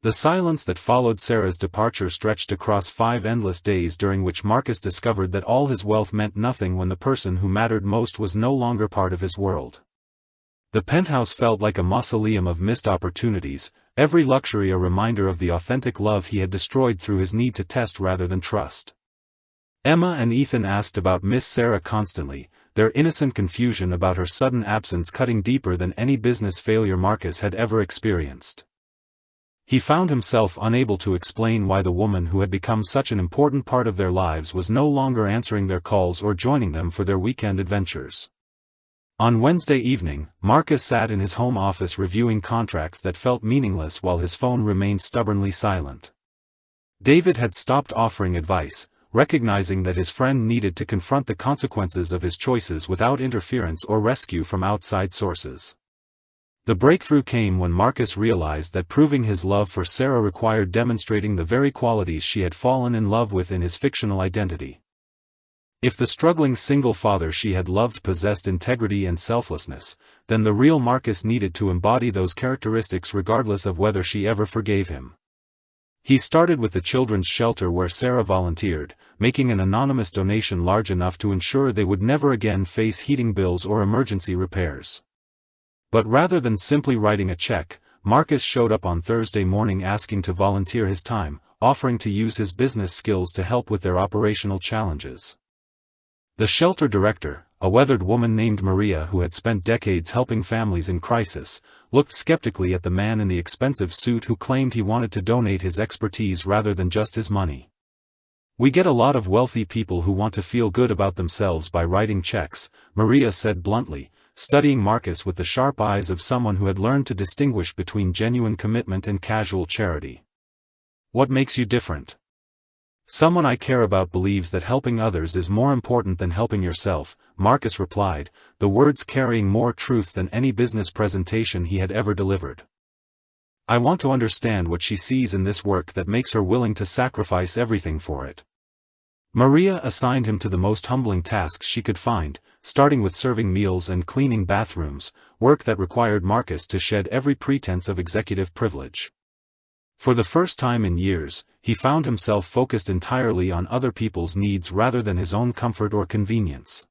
The silence that followed Sarah's departure stretched across 5 endless days, during which Marcus discovered that all his wealth meant nothing when the person who mattered most was no longer part of his world. The penthouse felt like a mausoleum of missed opportunities, every luxury a reminder of the authentic love he had destroyed through his need to test rather than trust. Emma and Ethan asked about Miss Sarah constantly, their innocent confusion about her sudden absence cutting deeper than any business failure Marcus had ever experienced. He found himself unable to explain why the woman who had become such an important part of their lives was no longer answering their calls or joining them for their weekend adventures. On Wednesday evening, Marcus sat in his home office reviewing contracts that felt meaningless while his phone remained stubbornly silent. David had stopped offering advice, recognizing that his friend needed to confront the consequences of his choices without interference or rescue from outside sources. The breakthrough came when Marcus realized that proving his love for Sarah required demonstrating the very qualities she had fallen in love with in his fictional identity. If the struggling single father she had loved possessed integrity and selflessness, then the real Marcus needed to embody those characteristics regardless of whether she ever forgave him. He started with the children's shelter where Sarah volunteered, making an anonymous donation large enough to ensure they would never again face heating bills or emergency repairs. But rather than simply writing a check, Marcus showed up on Thursday morning asking to volunteer his time, offering to use his business skills to help with their operational challenges. The shelter director, a weathered woman named Maria who had spent decades helping families in crisis, looked skeptically at the man in the expensive suit who claimed he wanted to donate his expertise rather than just his money. "We get a lot of wealthy people who want to feel good about themselves by writing checks," Maria said bluntly, studying Marcus with the sharp eyes of someone who had learned to distinguish between genuine commitment and casual charity. "What makes you different?" "Someone I care about believes that helping others is more important than helping yourself," Marcus replied, the words carrying more truth than any business presentation he had ever delivered. "I want to understand what she sees in this work that makes her willing to sacrifice everything for it." Maria assigned him to the most humbling tasks she could find, starting with serving meals and cleaning bathrooms, work that required Marcus to shed every pretense of executive privilege. For the first time in years, he found himself focused entirely on other people's needs rather than his own comfort or convenience.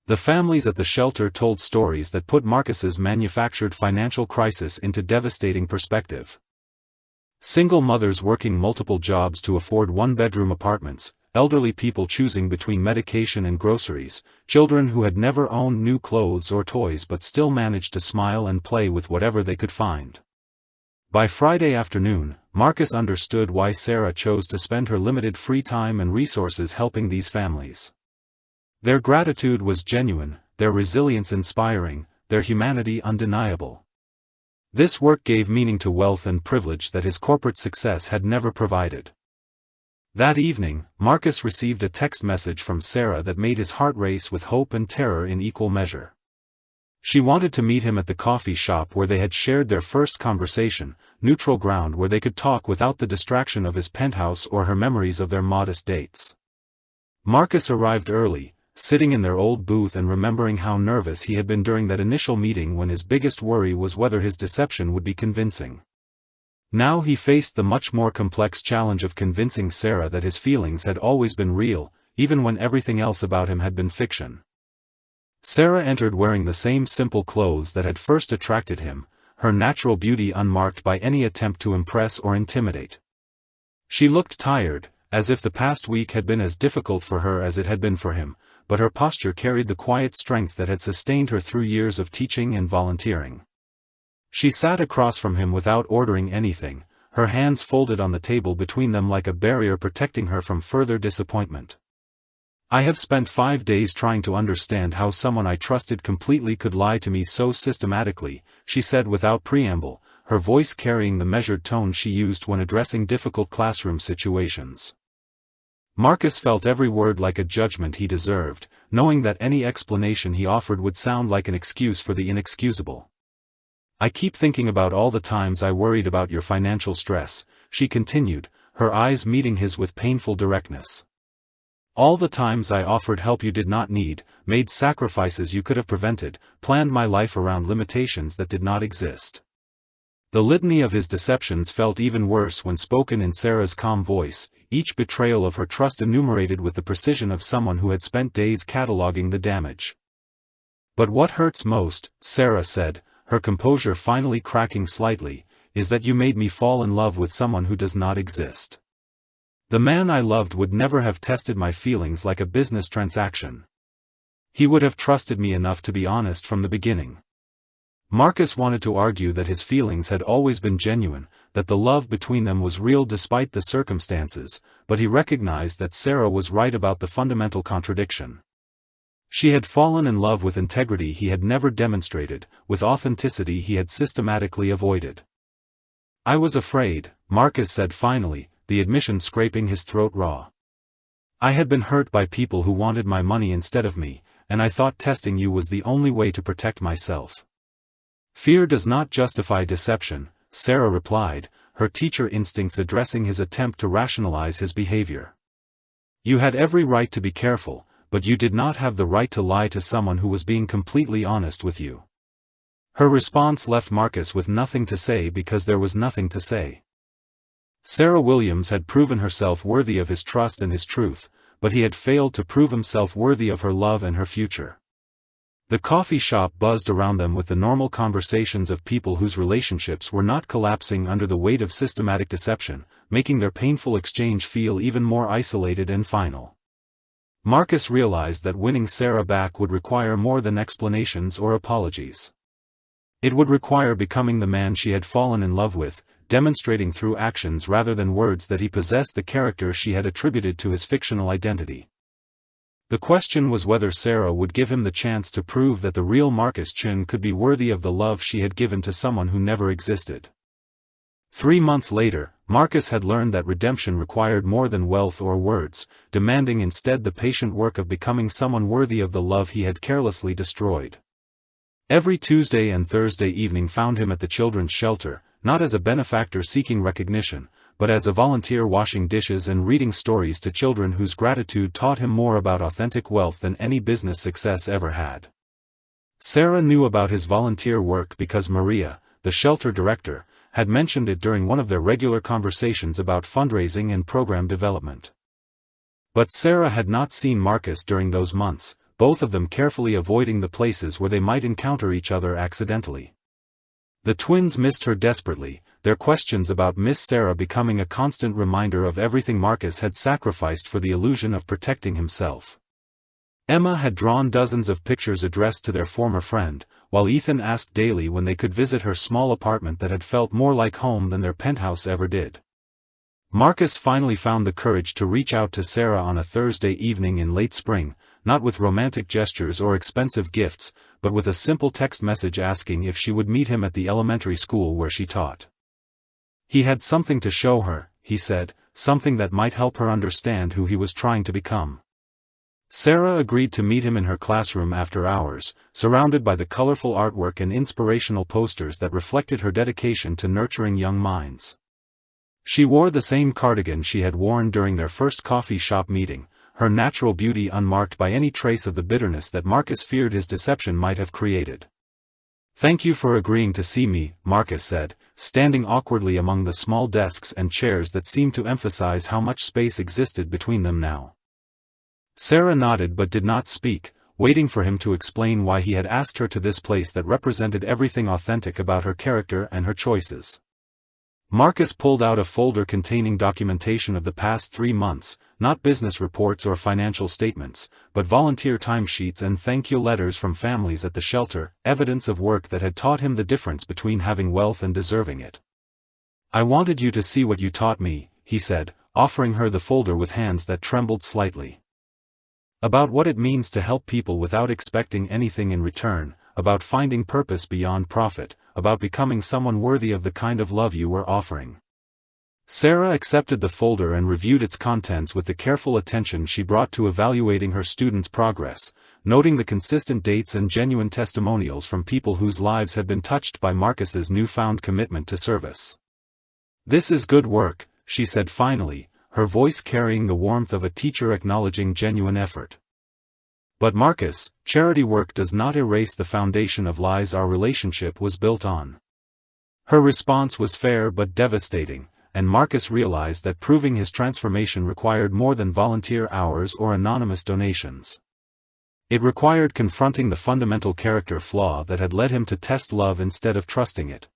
The families at the shelter told stories that put Marcus's manufactured financial crisis into devastating perspective. Single mothers working multiple jobs to afford one-bedroom apartments, elderly people choosing between medication and groceries, children who had never owned new clothes or toys but still managed to smile and play with whatever they could find. By Friday afternoon, Marcus understood why Sarah chose to spend her limited free time and resources helping these families. Their gratitude was genuine, their resilience inspiring, their humanity undeniable. This work gave meaning to wealth and privilege that his corporate success had never provided. That evening, Marcus received a text message from Sarah that made his heart race with hope and terror in equal measure. She wanted to meet him at the coffee shop where they had shared their first conversation, neutral ground where they could talk without the distraction of his penthouse or her memories of their modest dates. Marcus arrived early, sitting in their old booth and remembering how nervous he had been during that initial meeting when his biggest worry was whether his deception would be convincing. Now he faced the much more complex challenge of convincing Sarah that his feelings had always been real, even when everything else about him had been fiction. Sarah entered wearing the same simple clothes that had first attracted him, her natural beauty unmarked by any attempt to impress or intimidate. She looked tired, as if the past week had been as difficult for her as it had been for him, but her posture carried the quiet strength that had sustained her through years of teaching and volunteering. She sat across from him without ordering anything, her hands folded on the table between them like a barrier protecting her from further disappointment. "I have spent 5 days trying to understand how someone I trusted completely could lie to me so systematically," she said without preamble, her voice carrying the measured tone she used when addressing difficult classroom situations. Marcus felt every word like a judgment he deserved, knowing that any explanation he offered would sound like an excuse for the inexcusable. "I keep thinking about all the times I worried about your financial stress," she continued, her eyes meeting his with painful directness. All the times I offered help you did not need, made sacrifices you could have prevented, planned my life around limitations that did not exist. The litany of his deceptions felt even worse when spoken in Sarah's calm voice, each betrayal of her trust enumerated with the precision of someone who had spent days cataloging the damage. But what hurts most, Sarah said, her composure finally cracking slightly, is that you made me fall in love with someone who does not exist. The man I loved would never have tested my feelings like a business transaction. He would have trusted me enough to be honest from the beginning. Marcus wanted to argue that his feelings had always been genuine, that the love between them was real despite the circumstances, but he recognized that Sarah was right about the fundamental contradiction. She had fallen in love with integrity he had never demonstrated, with authenticity he had systematically avoided. I was afraid, Marcus said finally, the admission scraping his throat raw. I had been hurt by people who wanted my money instead of me, and I thought testing you was the only way to protect myself. Fear does not justify deception, Sarah replied, her teacher instincts addressing his attempt to rationalize his behavior. You had every right to be careful, but you did not have the right to lie to someone who was being completely honest with you. Her response left Marcus with nothing to say because there was nothing to say. Sarah Williams had proven herself worthy of his trust and his truth, but he had failed to prove himself worthy of her love and her future. The coffee shop buzzed around them with the normal conversations of people whose relationships were not collapsing under the weight of systematic deception, making their painful exchange feel even more isolated and final. Marcus realized that winning Sarah back would require more than explanations or apologies. It would require becoming the man she had fallen in love with, demonstrating through actions rather than words that he possessed the character she had attributed to his fictional identity. The question was whether Sarah would give him the chance to prove that the real Marcus Chun could be worthy of the love she had given to someone who never existed. 3 months later, Marcus had learned that redemption required more than wealth or words, demanding instead the patient work of becoming someone worthy of the love he had carelessly destroyed. Every Tuesday and Thursday evening found him at the children's shelter, not as a benefactor seeking recognition, but as a volunteer washing dishes and reading stories to children whose gratitude taught him more about authentic wealth than any business success ever had. Sarah knew about his volunteer work because Maria, the shelter director, had mentioned it during one of their regular conversations about fundraising and program development. But Sarah had not seen Marcus during those months, both of them carefully avoiding the places where they might encounter each other accidentally. The twins missed her desperately, their questions about Miss Sarah becoming a constant reminder of everything Marcus had sacrificed for the illusion of protecting himself. Emma had drawn dozens of pictures addressed to their former friend, while Ethan asked daily when they could visit her small apartment that had felt more like home than their penthouse ever did. Marcus finally found the courage to reach out to Sarah on a Thursday evening in late spring, not with romantic gestures or expensive gifts, but with a simple text message asking if she would meet him at the elementary school where she taught. He had something to show her, he said, something that might help her understand who he was trying to become. Sarah agreed to meet him in her classroom after hours, surrounded by the colorful artwork and inspirational posters that reflected her dedication to nurturing young minds. She wore the same cardigan she had worn during their first coffee shop meeting, her natural beauty unmarked by any trace of the bitterness that Marcus feared his deception might have created. "Thank you for agreeing to see me," Marcus said, standing awkwardly among the small desks and chairs that seemed to emphasize how much space existed between them now. Sarah nodded but did not speak, waiting for him to explain why he had asked her to this place that represented everything authentic about her character and her choices. Marcus pulled out a folder containing documentation of the past 3 months, not business reports or financial statements, but volunteer timesheets and thank-you letters from families at the shelter, evidence of work that had taught him the difference between having wealth and deserving it. "I wanted you to see what you taught me," he said, offering her the folder with hands that trembled slightly. "About what it means to help people without expecting anything in return, about finding purpose beyond profit, about becoming someone worthy of the kind of love you were offering." Sarah accepted the folder and reviewed its contents with the careful attention she brought to evaluating her students' progress, noting the consistent dates and genuine testimonials from people whose lives had been touched by Marcus's newfound commitment to service. "This is good work," she said finally, her voice carrying the warmth of a teacher acknowledging genuine effort. But Marcus, charity work does not erase the foundation of lies our relationship was built on. Her response was fair but devastating, and Marcus realized that proving his transformation required more than volunteer hours or anonymous donations. It required confronting the fundamental character flaw that had led him to test love instead of trusting it.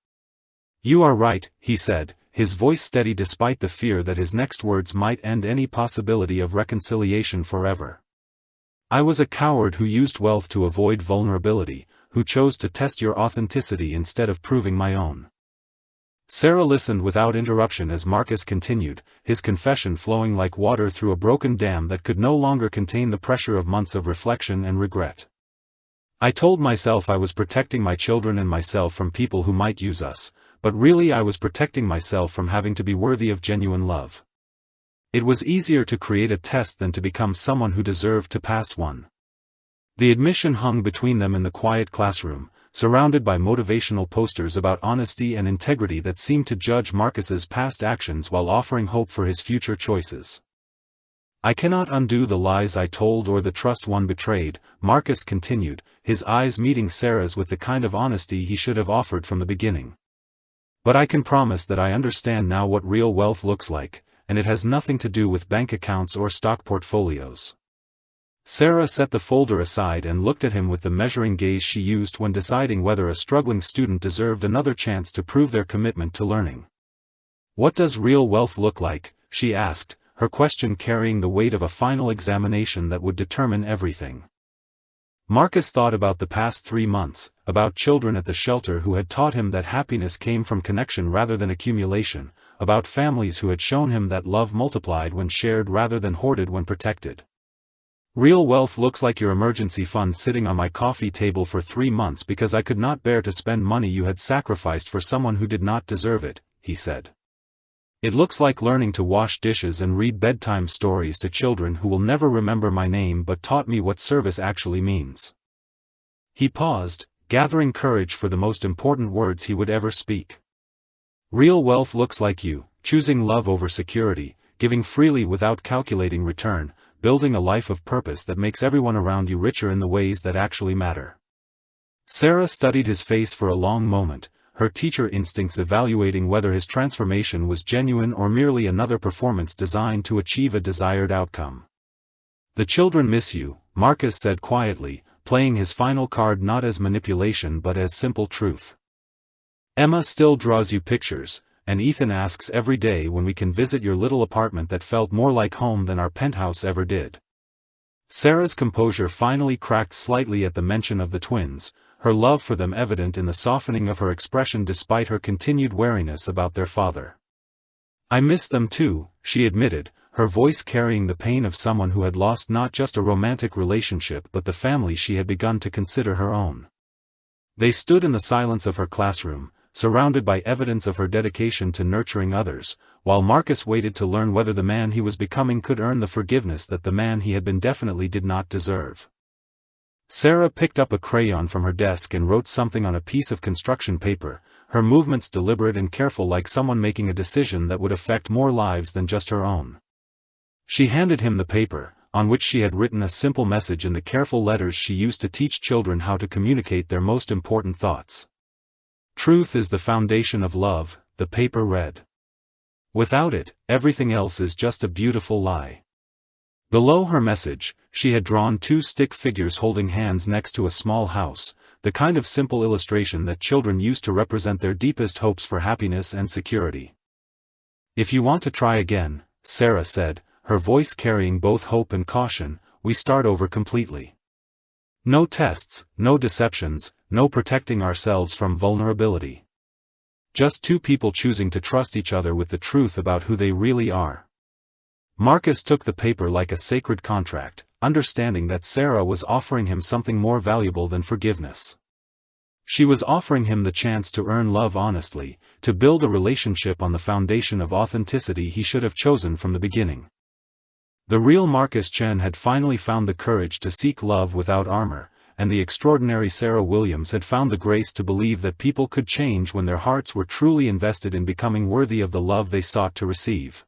"You are right," he said, his voice steady despite the fear that his next words might end any possibility of reconciliation forever. "I was a coward who used wealth to avoid vulnerability, who chose to test your authenticity instead of proving my own." Sarah listened without interruption as Marcus continued, his confession flowing like water through a broken dam that could no longer contain the pressure of months of reflection and regret. "I told myself I was protecting my children and myself from people who might use us, but really I was protecting myself from having to be worthy of genuine love. It was easier to create a test than to become someone who deserved to pass one." The admission hung between them in the quiet classroom, surrounded by motivational posters about honesty and integrity that seemed to judge Marcus's past actions while offering hope for his future choices. "I cannot undo the lies I told or the trust one betrayed," Marcus continued, his eyes meeting Sarah's with the kind of honesty he should have offered from the beginning. "But I can promise that I understand now what real wealth looks like, and it has nothing to do with bank accounts or stock portfolios." Sarah set the folder aside and looked at him with the measuring gaze she used when deciding whether a struggling student deserved another chance to prove their commitment to learning. "What does real wealth look like?" she asked, her question carrying the weight of a final examination that would determine everything. Marcus thought about the past 3 months, about children at the shelter who had taught him that happiness came from connection rather than accumulation, about families who had shown him that love multiplied when shared rather than hoarded when protected. "Real wealth looks like your emergency fund sitting on my coffee table for 3 months because I could not bear to spend money you had sacrificed for someone who did not deserve it," he said. "It looks like learning to wash dishes and read bedtime stories to children who will never remember my name but taught me what service actually means." He paused, gathering courage for the most important words he would ever speak. "Real wealth looks like you, choosing love over security, giving freely without calculating return, building a life of purpose that makes everyone around you richer in the ways that actually matter." Sarah studied his face for a long moment, her teacher instincts evaluating whether his transformation was genuine or merely another performance designed to achieve a desired outcome. "The children miss you," Marcus said quietly, playing his final card not as manipulation but as simple truth. "Emma still draws you pictures, and Ethan asks every day when we can visit your little apartment that felt more like home than our penthouse ever did." Sarah's composure finally cracked slightly at the mention of the twins, her love for them evident in the softening of her expression despite her continued wariness about their father. "I miss them too," she admitted, her voice carrying the pain of someone who had lost not just a romantic relationship but the family she had begun to consider her own. They stood in the silence of her classroom, surrounded by evidence of her dedication to nurturing others, while Marcus waited to learn whether the man he was becoming could earn the forgiveness that the man he had been definitely did not deserve. Sarah picked up a crayon from her desk and wrote something on a piece of construction paper, her movements deliberate and careful like someone making a decision that would affect more lives than just her own. She handed him the paper, on which she had written a simple message in the careful letters she used to teach children how to communicate their most important thoughts. "Truth is the foundation of love," the paper read. "Without it, everything else is just a beautiful lie." Below her message, she had drawn 2 stick figures holding hands next to a small house, the kind of simple illustration that children use to represent their deepest hopes for happiness and security. "If you want to try again," Sarah said, her voice carrying both hope and caution, "we start over completely. No tests, no deceptions, no protecting ourselves from vulnerability. Just 2 people choosing to trust each other with the truth about who they really are." Marcus took the paper like a sacred contract, understanding that Sarah was offering him something more valuable than forgiveness. She was offering him the chance to earn love honestly, to build a relationship on the foundation of authenticity he should have chosen from the beginning. The real Marcus Chen had finally found the courage to seek love without armor, and the extraordinary Sarah Williams had found the grace to believe that people could change when their hearts were truly invested in becoming worthy of the love they sought to receive.